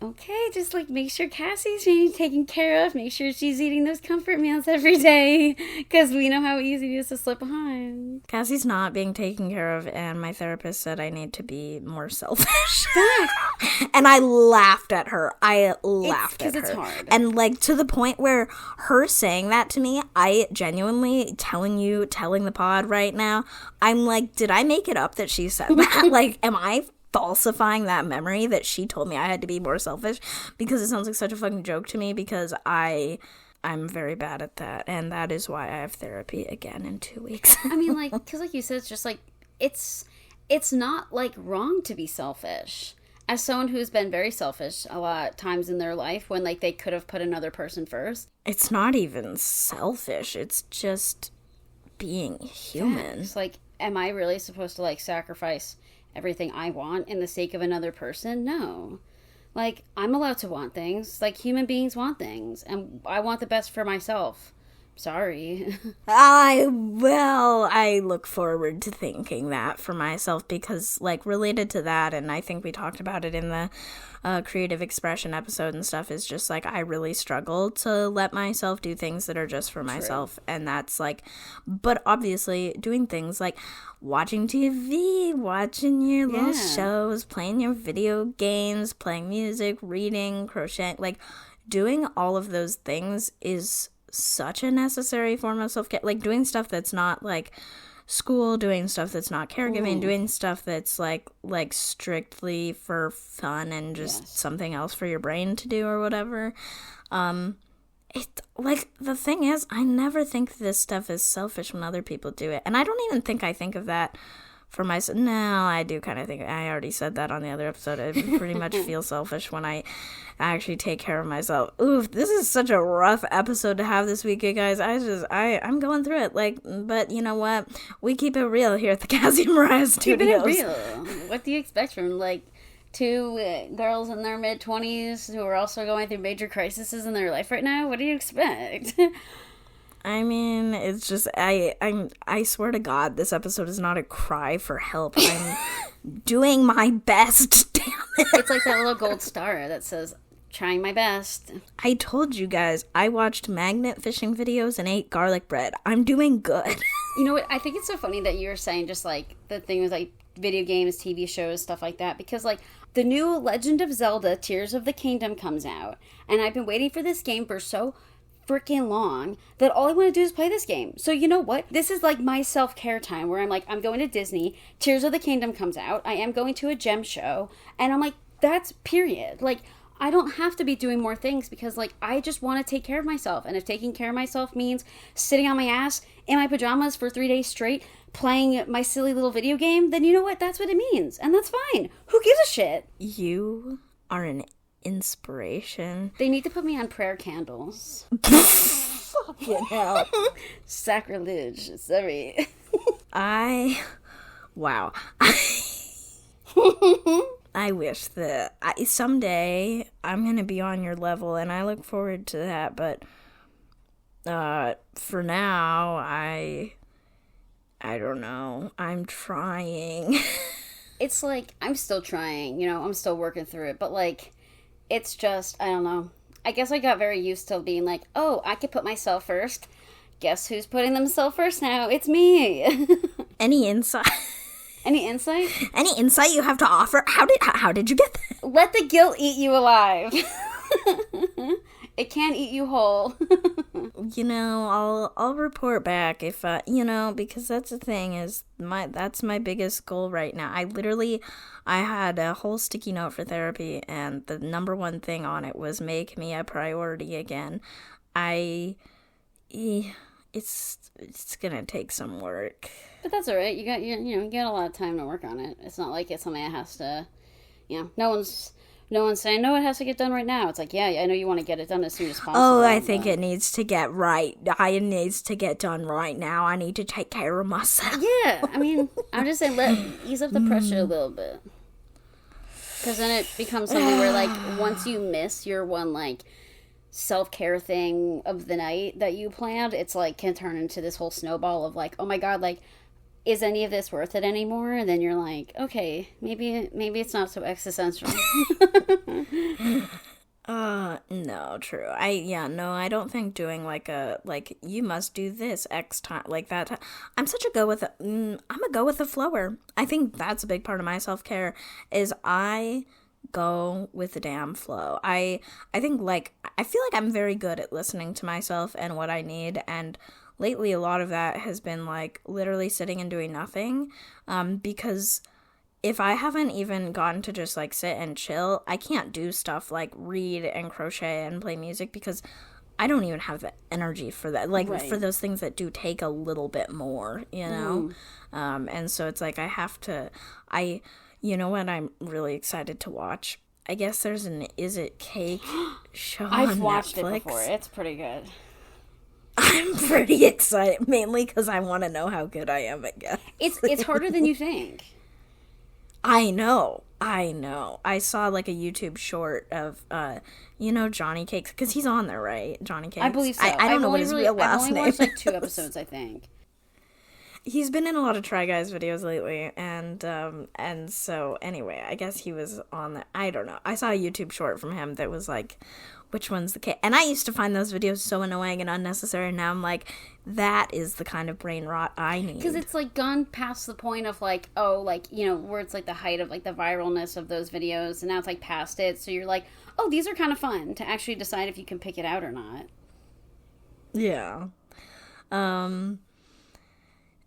okay, just like make sure Cassie's being taken care of, make sure she's eating those comfort meals every day, because we know how easy it is to slip behind. Cassie's not being taken care of, and my therapist said I need to be more selfish. And I laughed at her. Because it's hard. And like to the point where her saying that to me, I genuinely telling the pod right now, I'm like, did I make it up that she said that? Like, am I falsifying that memory that she told me I had to be more selfish? Because it sounds like such a fucking joke to me, because I'm very bad at that, and that is why I have therapy again in 2 weeks. I mean, like, because like you said, it's just like it's not like wrong to be selfish. As someone who's been very selfish a lot of times in their life when like they could have put another person first, it's not even selfish, it's just being human. It's like, am I really supposed to like sacrifice everything I want in the sake of another person? No. Like, I'm allowed to want things. Like, human beings want things. And I want the best for myself. Sorry. I look forward to thinking that for myself, because, like, related to that, and I think we talked about it in the creative expression episode and stuff, is just, like, I really struggle to let myself do things that are just for myself. And that's, like, but obviously doing things like watching TV, watching your little shows, playing your video games, playing music, reading, crocheting, like, doing all of those things is such a necessary form of self-care. Like, doing stuff that's not like school, doing stuff that's not caregiving, doing stuff that's like strictly for fun and just something else for your brain to do or whatever. It, like, the thing is, I never think this stuff is selfish when other people do it, and I don't even think I think of that for myself. No, I do kind of think, I already said that on the other episode, I pretty much feel selfish when I actually take care of myself. Oof, this is such a rough episode to have this week, you guys. I'm going through it, like, but you know what? We keep it real here at the Cassie and Mariah Studios. Keep it real. What do you expect from, like, two girls in their mid-20s who are also going through major crises in their life right now? What do you expect? I mean, it's just, I swear to God, this episode is not a cry for help. I'm doing my best, damn it. It's like that little gold star that says, trying my best. I told you guys, I watched magnet fishing videos and ate garlic bread. I'm doing good. You know what? I think it's so funny that you were saying just, like, the thing was, like, video games, TV shows, stuff like that. Because, like, the new Legend of Zelda Tears of the Kingdom comes out. And I've been waiting for this game for so freaking long that all I want to do is play this game. So you know what? This is like my self-care time where I'm like, I'm going to Disney. Tears of the Kingdom comes out. I am going to a gem show. And I'm like, that's period. Like, I don't have to be doing more things because, like, I just want to take care of myself. And if taking care of myself means sitting on my ass in my pajamas for 3 days straight playing my silly little video game, then you know what? That's what it means. And that's fine. Who gives a shit? You are an inspiration. They need to put me on prayer candles. Fucking hell. Sacrilege. Sorry. Wow. I wish that someday I'm going to be on your level, and I look forward to that, but for now, I don't know. I'm trying. It's like, I'm still trying, you know, I'm still working through it, but like, it's just, I don't know. I guess I got very used to being like, oh, I could put myself first. Guess who's putting themselves first now? It's me. Any insight? Any insight? Any insight you have to offer? How did you get that? Let the guilt eat you alive. It can't eat you whole. You know, I'll report back if because that's the thing is that's my biggest goal right now. I had a whole sticky note for therapy, and the number one thing on it was make me a priority again. It's gonna take some work. But that's all right. You get a lot of time to work on it. It's not like it's something that has to, no one's saying, no, it has to get done right now. It's like, yeah, I know you want to get it done as soon as possible. Oh, I think it needs to get right. It needs to get done right now. I need to take care of myself. Yeah, I mean, I'm just saying, ease up the pressure a little bit. Because then it becomes something where, like, once you miss your one, like, self-care thing of the night that you planned, it's, like, can turn into this whole snowball of, like, oh my god, like, is any of this worth it anymore? And then you're like, okay, maybe it's not so existential. No, true. I don't think doing like you must do this X time, like that. I'm a go with the flower. I think that's a big part of my self-care is I go with the damn flow. I think I feel like I'm very good at listening to myself and what I need, and lately a lot of that has been like literally sitting and doing nothing, because if I haven't even gotten to just like sit and chill, I can't do stuff like read and crochet and play music because I don't even have the energy for that, like right. For those things that do take a little bit more, and so it's like I have to, you know what I'm really excited to watch? I guess there's an Is It Cake show on Netflix. I've watched it before. It's pretty good. I'm pretty excited, mainly because I want to know how good I am at guessing. It's harder than you think. I know. I saw like a YouTube short of, Johnny Cakes, because he's on there, right? Johnny Cakes. I believe so. I don't know what his real last name is. I've only watched like 2 episodes, I think. He's been in a lot of Try Guys videos lately, and so anyway, I guess he was on the, I don't know. I saw a YouTube short from him that was like, which one's the cake? And I used to find those videos so annoying and unnecessary, and now I'm like, that is the kind of brain rot I need. Because it's like gone past the point of like, oh, like, where it's like the height of like the viralness of those videos, and now it's like past it, so you're like, oh, these are kind of fun to actually decide if you can pick it out or not. Yeah.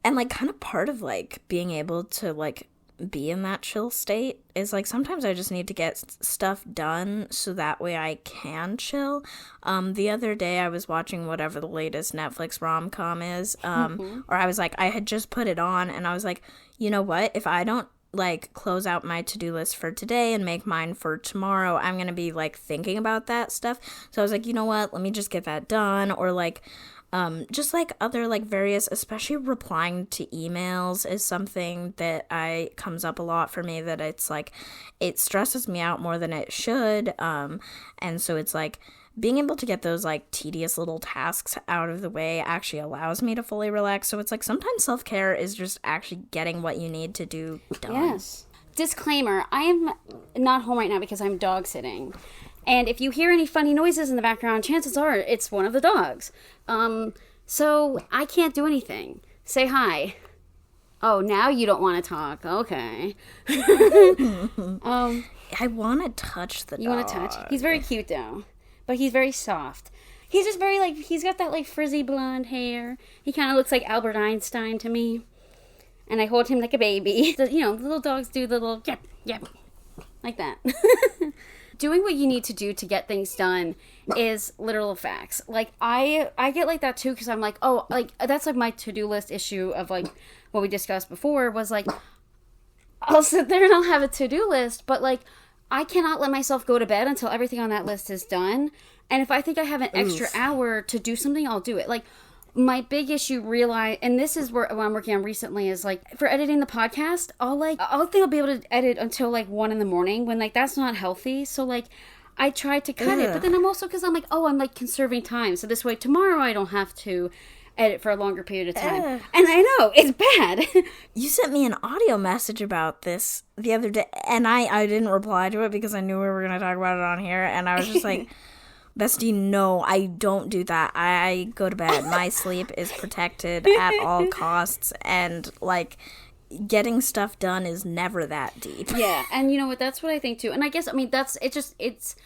And, like, kind of part of, like, being able to, like, be in that chill state is, like, sometimes I just need to get stuff done so that way I can chill. The other day I was watching whatever the latest Netflix rom-com is, or I was, like, I had just put it on, and I was like, you know what? If I don't, like, close out my to-do list for today and make mine for tomorrow, I'm going to be, like, thinking about that stuff. So I was like, you know what? Let me just get that done, or, like, just like other like various, especially replying to emails is something that comes up a lot for me, that it's like it stresses me out more than it should, and so it's like being able to get those like tedious little tasks out of the way actually allows me to fully relax. So it's like sometimes self-care is just actually getting what you need to do done. Yes. Disclaimer, I am not home right now because I'm dog sitting. And if you hear any funny noises in the background, chances are it's one of the dogs. So I can't do anything. Say hi. Oh, now you don't want to talk. Okay. I want to touch the dog. You want to touch? He's very cute, though. But he's very soft. He's just very, like, he's got that, like, frizzy blonde hair. He kind of looks like Albert Einstein to me. And I hold him like a baby. You know, little dogs do the little yep, yep, like that. Doing what you need to do to get things done is literal facts. Like, I get like that, too, because I'm like, oh, like, that's, like, my to-do list issue of, like, what we discussed before was, like, I'll sit there and I'll have a to-do list, but, like, I cannot let myself go to bed until everything on that list is done. And if I think I have an extra hour to do something, I'll do it. Like, my big issue and this is what I'm working on recently, is, like, for editing the podcast, I'll think I'll be able to edit until, like, 1 a.m. when, like, that's not healthy. So, like, I try to cut it. But then I'm also, because I'm like, oh, I'm, like, conserving time. So this way, tomorrow I don't have to edit for a longer period of time. And I know, it's bad. You sent me an audio message about this the other day, and I didn't reply to it because I knew we were going to talk about it on here, and I was just like, bestie, no, I don't do that. I go to bed. My sleep is protected at all costs, and, like, getting stuff done is never that deep. Yeah, and you know what, that's what I think too. And I guess, I mean, it's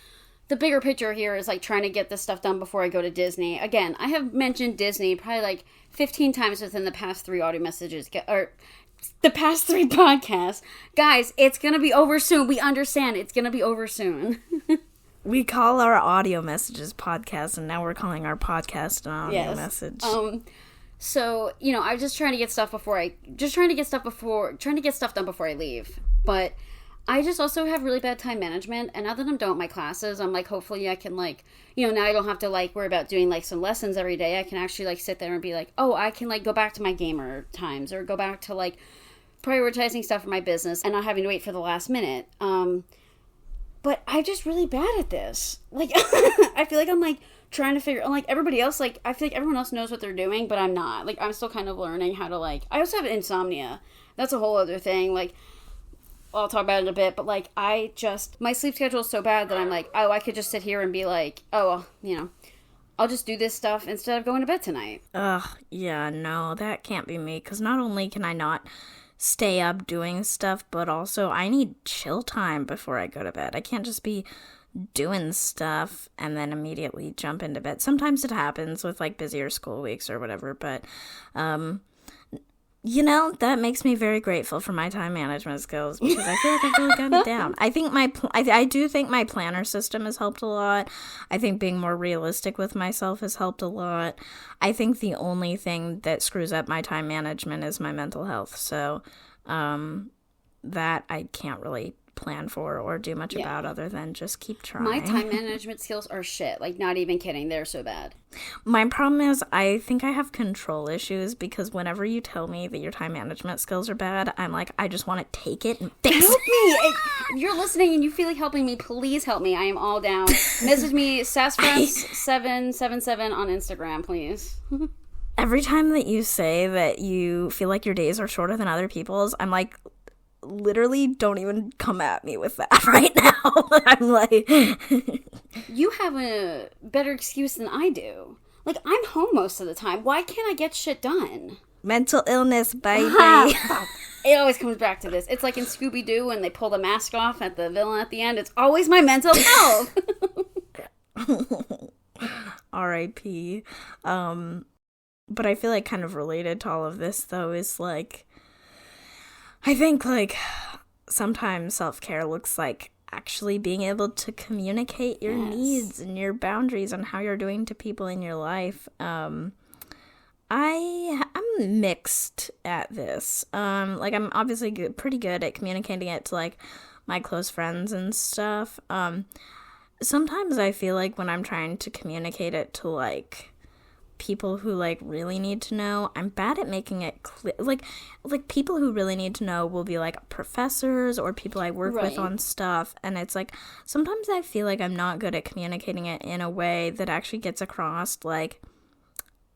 the bigger picture here is, like, trying to get this stuff done before I go to Disney. Again, I have mentioned Disney probably, like, 15 times within the past 3 audio messages, or the past 3 podcasts. Guys, it's going to be over soon. We understand it's going to be over soon. We call our audio messages podcast, and now we're calling our podcast an audio message. So, you know, I'm just trying to get stuff trying to get stuff done before I leave. But I just also have really bad time management, and now that I'm done with my classes, I'm like, hopefully I can, like, you know, now I don't have to, like, worry about doing, like, some lessons every day. I can actually, like, sit there and be like, oh, I can, like, go back to my gamer times, or go back to, like, prioritizing stuff for my business and not having to wait for the last minute. But I'm just really bad at this. Like, I feel like I'm, like, trying to figure, like, everybody else, like, I feel like everyone else knows what they're doing, but I'm not. Like, I'm still kind of learning how to, like, I also have insomnia. That's a whole other thing. Like, I'll talk about it in a bit, but, like, my sleep schedule is so bad that I'm like, oh, I could just sit here and be like, oh, well, you know, I'll just do this stuff instead of going to bed tonight. Ugh, yeah, no, that can't be me, because not only can I not stay up doing stuff, but also I need chill time before I go to bed. I can't just be doing stuff and then immediately jump into bed. Sometimes it happens with, like, busier school weeks or whatever, but, you know, that makes me very grateful for my time management skills, because I feel like I've really got it down. I think I do think my planner system has helped a lot. I think being more realistic with myself has helped a lot. I think the only thing that screws up my time management is my mental health. So, that I can't really plan for or do much about, other than just keep trying. My time management skills are shit. Like, not even kidding. They're so bad. My problem is I think I have control issues, because whenever you tell me that your time management skills are bad, I'm like, I just want to take it and fix Help it. me! If you're listening and you feel like helping me, please help me. I am all down. Message me, sassfresh777 on Instagram, please. Every time that you say that you feel like your days are shorter than other people's, I'm like, literally, don't even come at me with that right now. I'm like, you have a better excuse than I do. Like, I'm home most of the time. Why can't I get shit done? mental illness, baby. It always comes back to this. It's like in Scooby-Doo when they pull the mask off at the villain at the end. It's always my mental health. R.I.P. But I feel like kind of related to all of this, though, is like, I think, like, sometimes self-care looks like actually being able to communicate your needs and your boundaries and how you're doing to people in your life. I'm mixed at this. Like, I'm obviously pretty good at communicating it to, like, my close friends and stuff. Sometimes I feel like when I'm trying to communicate it to, like, people who, like, really need to know, I'm bad at making it clear. Like people who really need to know will be, like, professors or people I work with on stuff, and it's, like, sometimes I feel like I'm not good at communicating it in a way that actually gets across, like,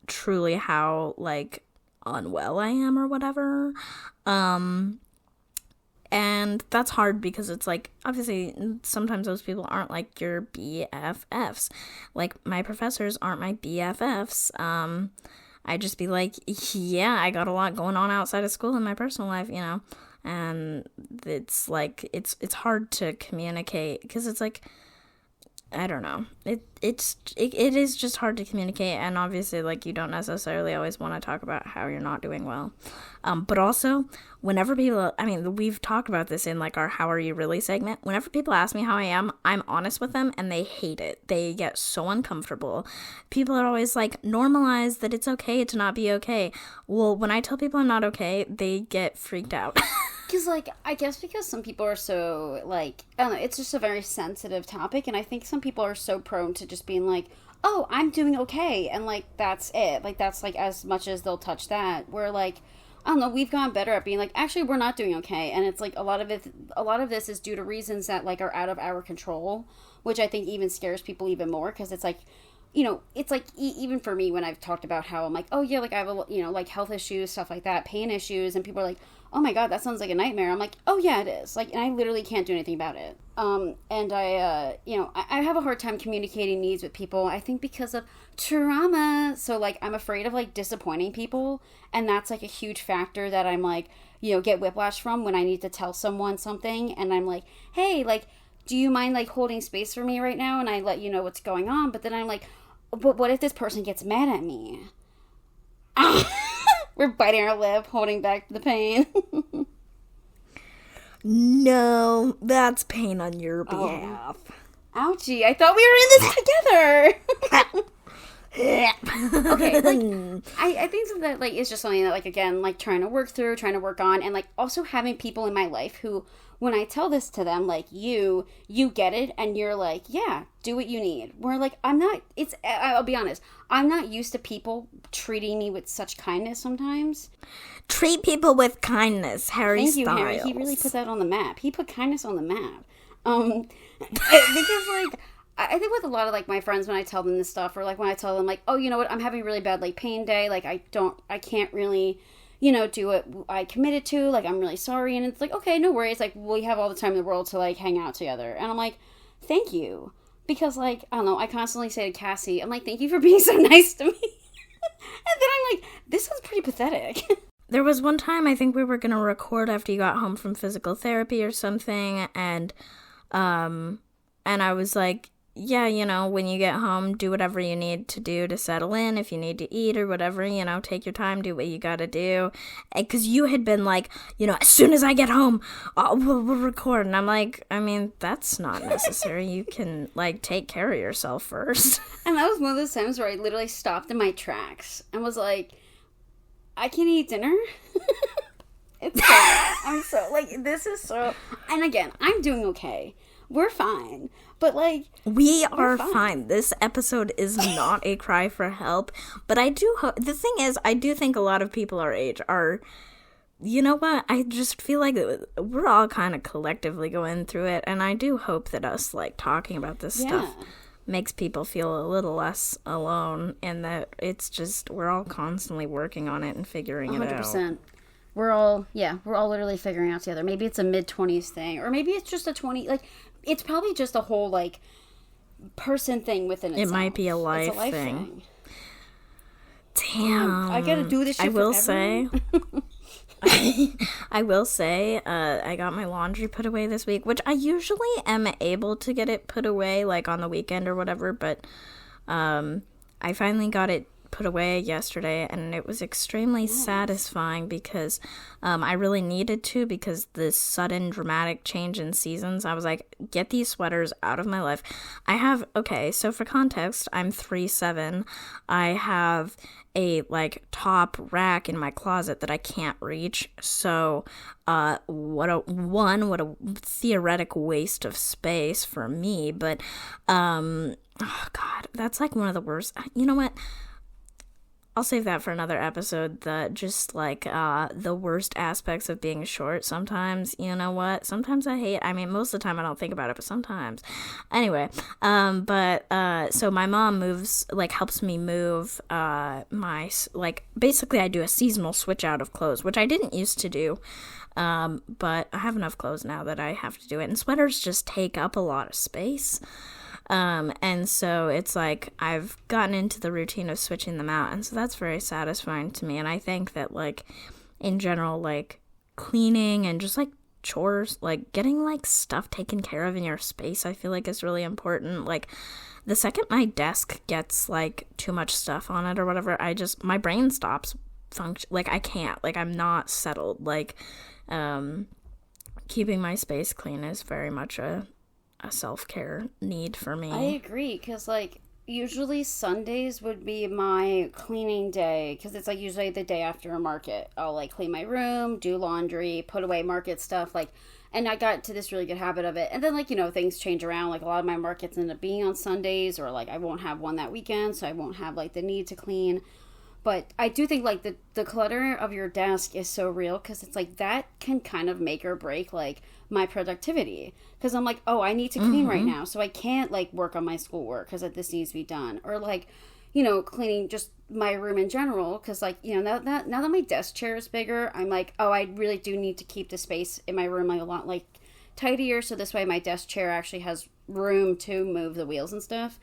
truly how, like, unwell I am or whatever. And that's hard because it's, like, obviously, sometimes those people aren't, like, your BFFs. Like, my professors aren't my BFFs. I'd just be like, yeah, I got a lot going on outside of school in my personal life, and it's like, it's hard to communicate, because it's like, I don't know. It is just hard to communicate, and obviously, like, you don't necessarily always want to talk about how you're not doing well. But also, whenever people, I mean, we've talked about this in, like, our How Are You Really segment. Whenever people ask me how I am, I'm honest with them, and they hate it. They get so uncomfortable. People are always like, normalize that it's okay to not be okay. Well, when I tell people I'm not okay, they get freaked out. Because, like, I guess because some people are so, like, I don't know, it's just a very sensitive topic, and I think some people are so prone to just being like, oh, I'm doing okay, and, like, that's it. Like, that's, like, as much as they'll touch that. Where, like, I don't know, we've gotten better at being like, actually, we're not doing okay, and it's, like, a lot of this is due to reasons that, like, are out of our control, which I think even scares people even more, because it's, like, it's like, even for me, when I've talked about how I'm like, oh yeah, like I have like health issues, stuff like that, pain issues, and people are like, oh my god, that sounds like a nightmare. I'm like, oh yeah, it is. Like, and I literally can't do anything about it. And I have a hard time communicating needs with people, I think because of trauma. So, like, I'm afraid of, like, disappointing people, and that's, like, a huge factor that I'm, like, get whiplash from when I need to tell someone something, and I'm like, hey, like, do you mind, like, holding space for me right now? And I let you know what's going on, but then I'm like, but what if this person gets mad at me? We're biting our lip, holding back the pain. No, that's pain on your behalf. Ouchie, I thought we were in this together. Okay, like, I think that, like, it's just something that, like, again, like, trying to work on, and, like, also having people in my life who, when I tell this to them, like, you get it, and you're like, yeah, do what you need. Where, like, I'll be honest, I'm not used to people treating me with such kindness sometimes. Treat people with kindness, Harry Styles. Thank you, Harry. He really put that on the map. He put kindness on the map. Because, like, I think with a lot of, like, my friends, when I tell them this stuff, or, like, when I tell them, like, oh, you know what, I'm having a really bad, like, pain day, like, I can't really, do what I committed to, like, I'm really sorry, and it's like, okay, no worries, like, we have all the time in the world to, like, hang out together, and I'm like, thank you, because, like, I don't know, I constantly say to Cassie, I'm like, thank you for being so nice to me, and then I'm like, this sounds pretty pathetic. There was one time I think we were going to record after you got home from physical therapy or something, and I was like, yeah, when you get home, do whatever you need to do to settle in. If you need to eat or whatever, take your time, do what you gotta do. Because you had been like, as soon as I get home, we'll record. And I'm like, I mean, that's not necessary. You can, like, take care of yourself first. And that was one of those times where I literally stopped in my tracks and was like, I can't eat dinner. This is so, and again, I'm doing okay. We're fine. But, like, we are fine. This episode is not a cry for help. But I do hope, the thing is, I do think a lot of people our age are, you know what? I just feel like we're all kind of collectively going through it. And I do hope that us, like, talking about this stuff makes people feel a little less alone. And that it's just, we're all constantly working on it and figuring 100%. It out. 100%. We're all literally figuring out together. Maybe it's a mid-20s thing. Or maybe it's just a 20, like, it's probably just a whole, like, person thing within itself. It might be a life thing. Damn. I gotta do this shit I will say, I got my laundry put away this week, which I usually am able to get it put away, like, on the weekend or whatever, but I finally got it put away yesterday, and it was extremely satisfying because I really needed to, because this sudden dramatic change in seasons, I was like, get these sweaters out of my life. So for context, I'm 3'7". I have a, like, top rack in my closet that I can't reach, so what a theoretic waste of space for me, but oh god, that's, like, one of the worst. You know what? I'll save that for another episode. The worst aspects of being short. Sometimes, you know what? Sometimes most of the time I don't think about it, but sometimes. Anyway, so my mom helps me move basically I do a seasonal switch out of clothes, which I didn't used to do. But I have enough clothes now that I have to do it. And sweaters just take up a lot of space. And so it's like I've gotten into the routine of switching them out, and so that's very satisfying to me. And I think that, like, in general, like, cleaning and just, like, chores, like, getting, like, stuff taken care of in your space, I feel like is really important. Like, the second my desk gets, like, too much stuff on it or whatever, my brain stops function. Like, I can't. Like, I'm not settled. Like, keeping my space clean is very much a self-care need for me. I agree, because, like, usually Sundays would be my cleaning day, because it's, like, usually the day after a market. I'll, like, clean my room, do laundry, put away market stuff, like, and I got to this really good habit of it. And then, like, you know, things change around. Like, a lot of my markets end up being on Sundays, or, like, I won't have one that weekend, so I won't have, like, the need to clean. But I do think, like, the clutter of your desk is so real, because it's, like, that can kind of make or break, like, my productivity. Because I'm like, oh, I need to clean right now, so I can't, like, work on my schoolwork because this needs to be done. Or, like, you know, cleaning just my room in general, because, like, you know, now that my desk chair is bigger, I'm like, oh, I really do need to keep the space in my room, like, a lot, like, tidier, so this way my desk chair actually has room to move the wheels and stuff.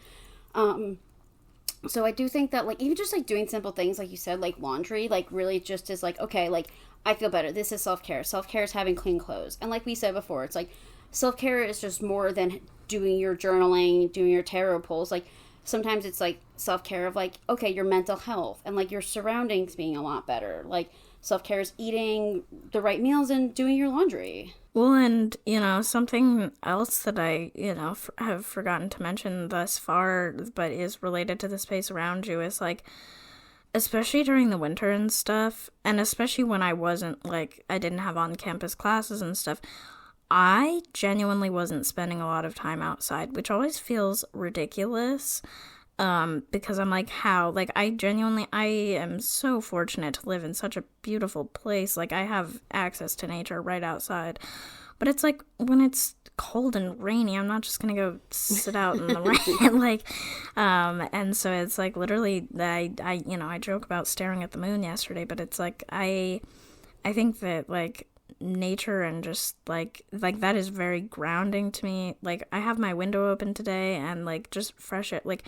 So I do think that, like, even just, like, doing simple things, like you said, like laundry, like, really just is, like, okay, like, I feel better. This is self-care. Self-care is having clean clothes. And like we said before, it's, like, self-care is just more than doing your journaling, doing your tarot pulls. Like, sometimes it's, like, self-care of, like, okay, your mental health and, like, your surroundings being a lot better. Like, self-care is eating the right meals and doing your laundry. Well, and, you know, something else that I, you know, have forgotten to mention thus far, but is related to the space around you, is, like, especially during the winter and stuff, and especially when I wasn't, like, I didn't have on-campus classes and stuff, I genuinely wasn't spending a lot of time outside, which always feels ridiculous. Because I'm like, how? Like, I am so fortunate to live in such a beautiful place. Like, I have access to nature right outside. But it's like, when it's cold and rainy, I'm not just gonna go sit out in the rain. Like, and so it's like, literally, I joke about staring at the moon yesterday, but it's like, I think that, like, nature and just, like that is very grounding to me. Like, I have my window open today, and, like, just fresh air, like,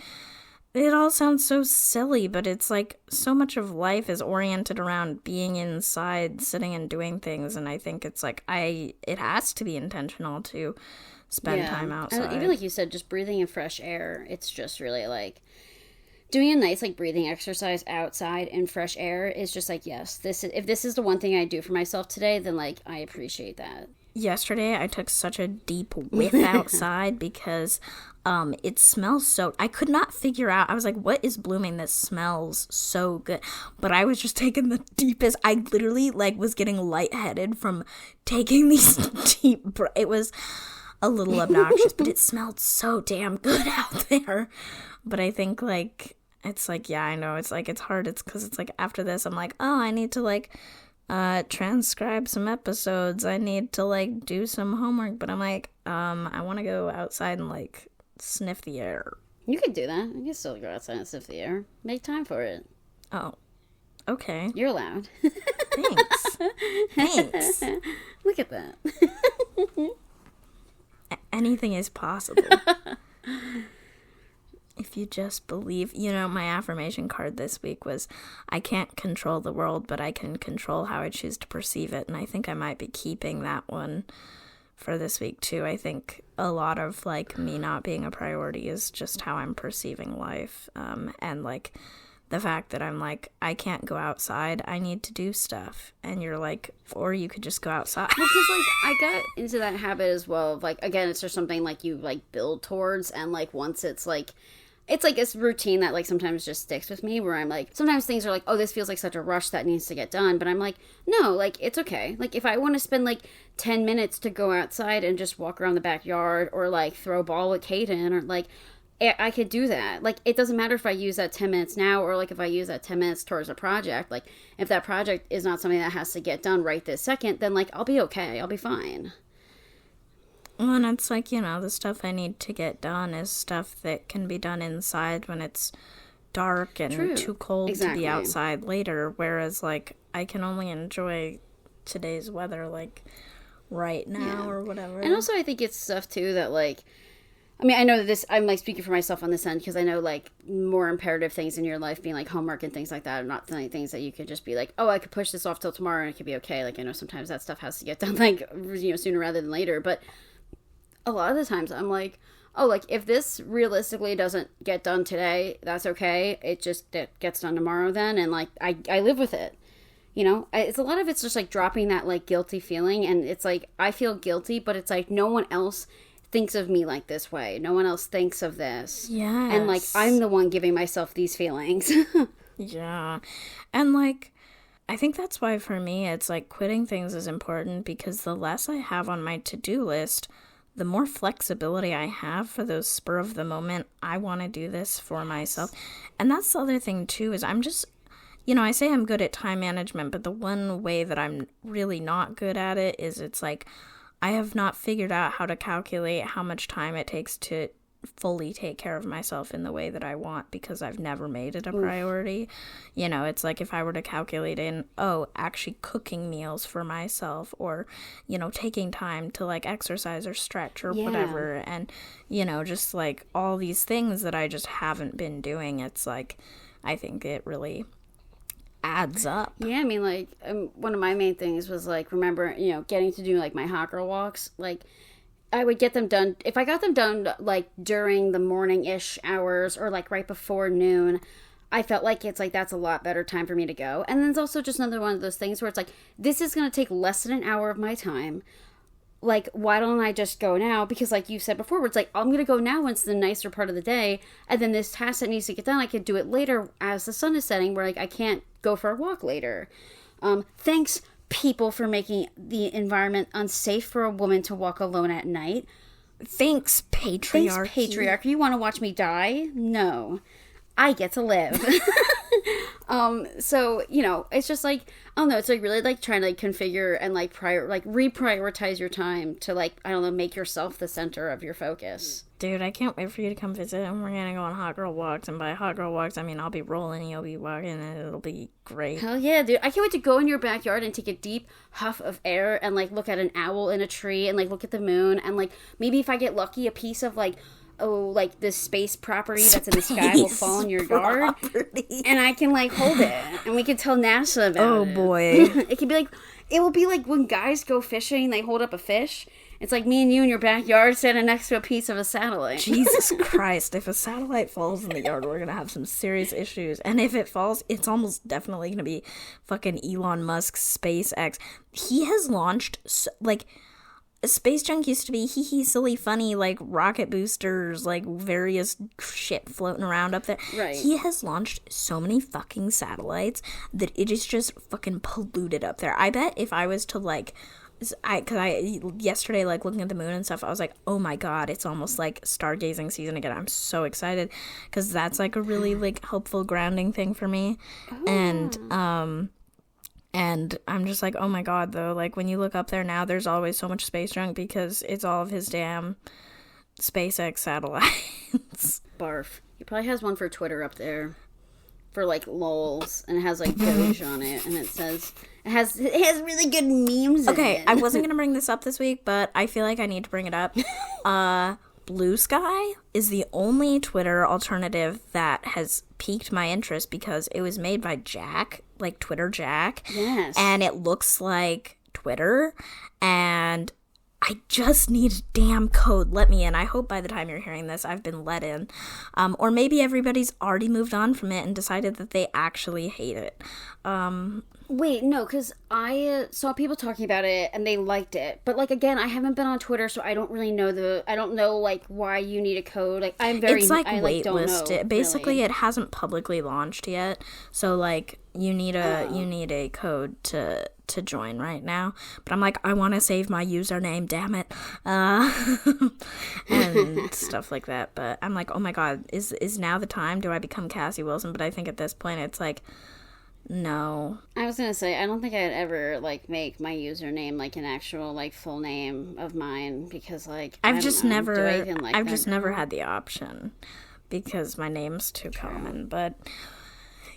it all sounds so silly, but it's like so much of life is oriented around being inside, sitting and doing things, and I think it's like it has to be intentional to spend time outside. And even like you said, just breathing in fresh air, it's just really like doing a nice, like, breathing exercise outside in fresh air is just like, yes, if this is the one thing I do for myself today, then, like, I appreciate that. Yesterday, I took such a deep whiff outside because it smells so... I could not figure out... I was like, what is blooming that smells so good? But I was just taking the deepest... I literally, like, was getting lightheaded from taking these deep... It was a little obnoxious, but it smelled so damn good out there. But I think, like... It's like, yeah, I know. It's like, it's hard. It's because it's like, after this, I'm like, oh, I need to, like... transcribe some episodes. I need to, like, do some homework, but I'm like, I want to go outside and, like, sniff the air. You could do that. You can still go outside and sniff the air. Make time for it. Oh, okay. You're allowed. Thanks. Thanks. Look at that. Anything is possible. If you just believe. You know, my affirmation card this week was, I can't control the world, but I can control how I choose to perceive it. And I think I might be keeping that one for this week, too. I think a lot of, like, me not being a priority is just how I'm perceiving life. And, like, the fact that I'm like, I can't go outside, I need to do stuff. And you're like, or you could just go outside. Because, like, I got into that habit as well of, like, again, it's just something, like, you, like, build towards. And, like, once it's, like this routine that, like, sometimes just sticks with me, where I'm like, sometimes things are like, oh, this feels like such a rush that needs to get done, but I'm like, no, like, it's okay. Like, if I want to spend, like, 10 minutes to go outside and just walk around the backyard, or, like, throw a ball with Caden, or, like, I could do that. Like, it doesn't matter if I use that 10 minutes now, or, like, if I use that 10 minutes towards a project. Like, if that project is not something that has to get done right this second, then, like, I'll be okay. I'll be fine. Well, and it's like, you know, the stuff I need to get done is stuff that can be done inside when it's dark and too cold to be outside later. Whereas, like, I can only enjoy today's weather, like, right now or whatever. And also, I think it's stuff, too, that, like, I mean, I know that I'm like speaking for myself on this end because I know like more imperative things in your life being like homework and things like that are not things that you could just be like, oh, I could push this off till tomorrow and it could be okay. Like I know sometimes that stuff has to get done like, you know, sooner rather than later. But a lot of the times I'm like, oh, like if this realistically doesn't get done today, that's okay. It gets done tomorrow then. And like, I live with it. You know, it's a lot of it's just like dropping that like guilty feeling. And it's like, I feel guilty, but it's like no one else thinks of me like this way. No one else thinks of this. Yes. And like I'm the one giving myself these feelings. Yeah. And like I think that's why for me it's like quitting things is important because the less I have on my to-do list, the more flexibility I have for those spur of the moment I want to do this for myself. And that's the other thing too is I'm just, you know, I say I'm good at time management, but the one way that I'm really not good at it is it's like I have not figured out how to calculate how much time it takes to fully take care of myself in the way that I want because I've never made it a priority. You know, it's like if I were to calculate in, actually cooking meals for myself or, you know, taking time to like exercise or stretch or whatever. And, you know, just like all these things that I just haven't been doing. It's like, I think it really adds up. Yeah, I mean, like, one of my main things was, like, remember, you know, getting to do, like, my hot girl walks. Like, I would get them done, if I got them done, like, during the morning-ish hours or, like, right before noon, I felt like it's, like, that's a lot better time for me to go. And then it's also just another one of those things where it's, like, this is going to take less than an hour of my time. Like, why don't I just go now? Because, like you said before, it's like, I'm going to go now when it's the nicer part of the day. And then this task that needs to get done, I could do it later as the sun is setting where, like, I can't go for a walk later. Thanks, people, for making the environment unsafe for a woman to walk alone at night. Thanks, patriarchy. Thanks, patriarchy. You want to watch me die? No. I get to live. So, you know, it's just like, I don't know, it's like really like trying to like configure and like reprioritize your time to like, I don't know, make yourself the center of your focus. Dude, I can't wait for you to come visit and we're gonna go on hot girl walks. And by hot girl walks, I mean I'll be rolling, you'll be walking, and it'll be great. Hell yeah, dude. I can't wait to go in your backyard and take a deep huff of air and like look at an owl in a tree and like look at the moon and like maybe if I get lucky, a piece of like like this space property that's in the sky will fall in your yard and I can like hold it and we can tell NASA about it. Oh boy. It could be like, it will be like when guys go fishing, they hold up a fish. It's like me and you in your backyard standing next to a piece of a satellite. Jesus Christ. If a satellite falls in the yard, we're going to have some serious issues. And if it falls, it's almost definitely going to be fucking Elon Musk's SpaceX. He has launched, like, Space junk used to be hee silly funny, like rocket boosters, like various shit floating around up there. Right. He has launched so many fucking satellites that it is just fucking polluted up there. I bet if I was to like, yesterday, like looking at the moon and stuff, I was like, oh my god, it's almost like stargazing season again. I'm so excited because that's like a really like helpful grounding thing for me. Oh. And I'm just like, oh my god, though, like, when you look up there now, there's always so much space junk because it's all of his damn SpaceX satellites. Barf. He probably has one for Twitter up there for, like, lols, and it has, like, Doge on it, and it says, it has really good memes in it. I wasn't going to bring this up this week, but I feel like I need to bring it up. Blue Sky is the only Twitter alternative that has piqued my interest because it was made by Jack, like Twitter Jack. Yes. And it looks like Twitter. And I just need a damn code. Let me in. I hope by the time you're hearing this, I've been let in. Or maybe everybody's already moved on from it and decided that they actually hate it. Wait, no, because I saw people talking about it and they liked it. But, like, again, I haven't been on Twitter, so I don't really know I don't know, like, why you need a code. Like, it's like waitlisted. Basically, really. It hasn't publicly launched yet. So, like, you need a code to join right now. But I'm like, I want to save my username, damn it. And stuff like that. But I'm like, oh my god, is now the time? Do I become Cassie Wilson? But I think at this point, it's like, no. I was gonna say, I don't think I'd ever, like, make my username, like, an actual, like, full name of mine, because, like, I've just never had the option, because my name's too common, but,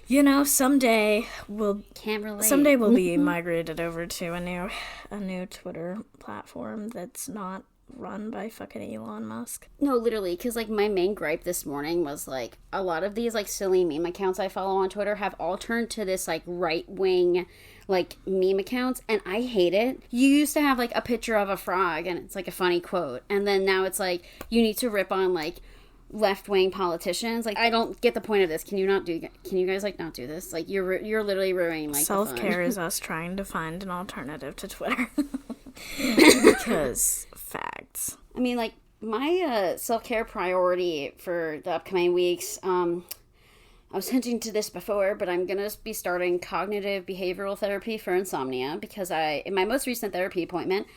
you know, someday we'll be migrated over to a new Twitter platform that's not run by fucking Elon Musk. No, literally, because, like, my main gripe this morning was, like, a lot of these, like, silly meme accounts I follow on Twitter have all turned to this, like, right-wing, like, meme accounts, and I hate it. You used to have, like, a picture of a frog, and it's, like, a funny quote, and then now it's, like, you need to rip on, like, left-wing politicians. Like, I don't get the point of this. Can you guys, like, not do this? Like, you're literally ruining, like, self-care is us trying to find an alternative to Twitter. Because facts. I mean, like, my self-care priority for the upcoming weeks, I was hinting to this before, but I'm going to be starting cognitive behavioral therapy for insomnia because in my most recent therapy appointment,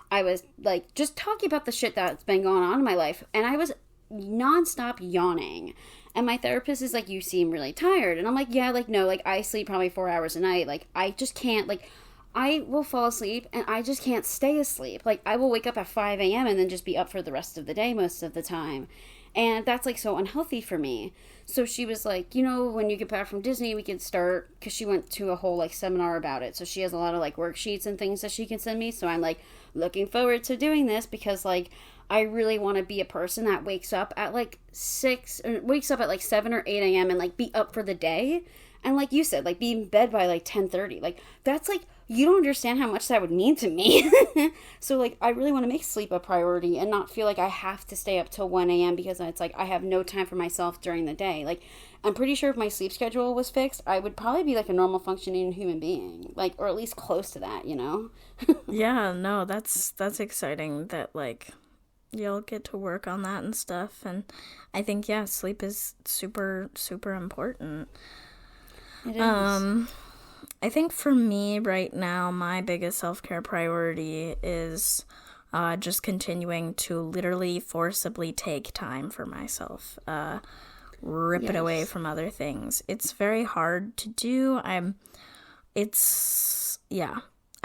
I was, like, just talking about the shit that's been going on in my life, and I was nonstop yawning. And my therapist is like, you seem really tired. And I'm like, yeah, like, no, like, I sleep probably 4 hours a night. Like, I just can't, like, I will fall asleep and I just can't stay asleep. Like, I will wake up at 5 a.m. and then just be up for the rest of the day most of the time. And that's, like, so unhealthy for me. So she was like, you know, when you get back from Disney, we can start, because she went to a whole, like, seminar about it. So she has a lot of, like, worksheets and things that she can send me. So I'm, like, looking forward to doing this because, like, I really want to be a person that wakes up at, like, 7 or 8 a.m. and, like, be up for the day. And like you said, like, be in bed by, like, 10:30. Like, that's, like, you don't understand how much that would mean to me. So, like, I really want to make sleep a priority and not feel like I have to stay up till 1 a.m. because it's, like, I have no time for myself during the day. Like, I'm pretty sure if my sleep schedule was fixed, I would probably be, like, a normal functioning human being. Like, or at least close to that, you know? Yeah, no, that's exciting that, like, you'll get to work on that and stuff. And I think, yeah, sleep is super, super important. It is. I think for me right now, my biggest self-care priority is just continuing to literally forcibly take time for myself. Rip it away from other things. It's very hard to do. I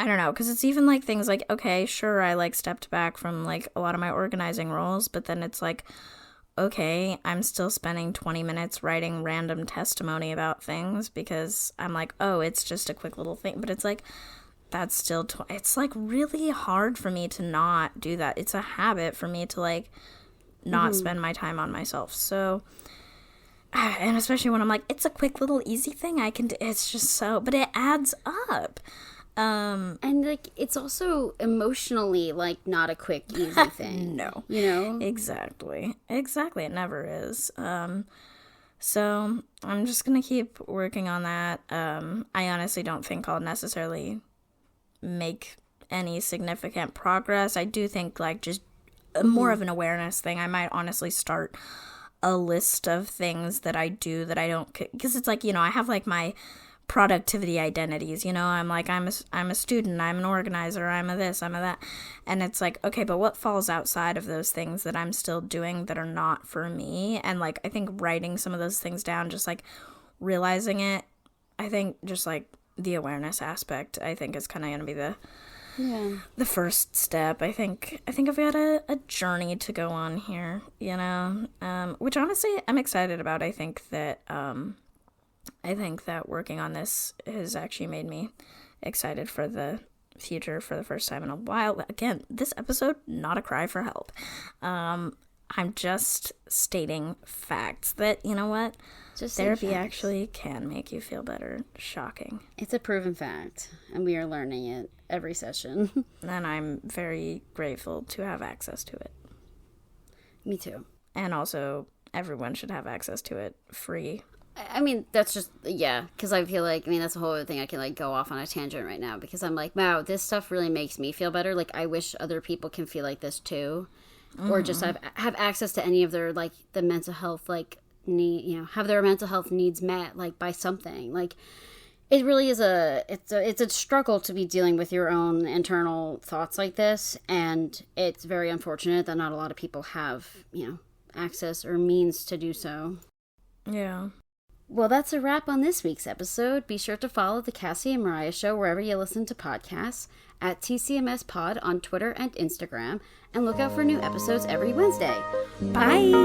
don't know, because it's even like things like, okay, sure, I like stepped back from like a lot of my organizing roles, but then it's like, okay, I'm still spending 20 minutes writing random testimony about things because I'm like, oh, it's just a quick little thing. But it's like, that's still, it's like really hard for me to not do that. It's a habit for me to like not spend my time on myself. So, and especially when I'm like, it's a quick little easy thing I can do. It's just so, but it adds up. And like, it's also emotionally like not a quick easy thing. No, you know, exactly, it never is. So I'm just gonna keep working on that. I honestly don't think I'll necessarily make any significant progress. I do think like just more of an awareness thing. I might honestly start a list of things that I do that I don't, because it's like, you know, I have like my productivity identities, you know, I'm like, I'm a student, I'm an organizer, I'm a this, I'm a that, and it's like, okay, but what falls outside of those things that I'm still doing that are not for me? And like, I think writing some of those things down, just like realizing it, I think just like the awareness aspect, I think is kind of going to be the first step. I think I've got a journey to go on here, you know, which honestly I'm excited about. I think that working on this has actually made me excited for the future for the first time in a while. Again, this episode, not a cry for help. I'm just stating facts that, you know what, just therapy actually can make you feel better. Shocking. It's a proven fact, and we are learning it every session. And I'm very grateful to have access to it. Me too. And also, everyone should have access to it free. I mean, that's just, because I feel like, I mean, that's a whole other thing. I can, like, go off on a tangent right now, because I'm like, wow, this stuff really makes me feel better. Like, I wish other people can feel like this, too. Or just have access to any of their, like, the mental health, like, need, you know, have their mental health needs met, like, by something. Like, it really is it's a struggle to be dealing with your own internal thoughts like this, and it's very unfortunate that not a lot of people have, you know, access or means to do so. Yeah. Well, that's a wrap on this week's episode. Be sure to follow the Cassie and Mariah Show wherever you listen to podcasts, at TCMS Pod on Twitter and Instagram, and look out for new episodes every Wednesday. Bye!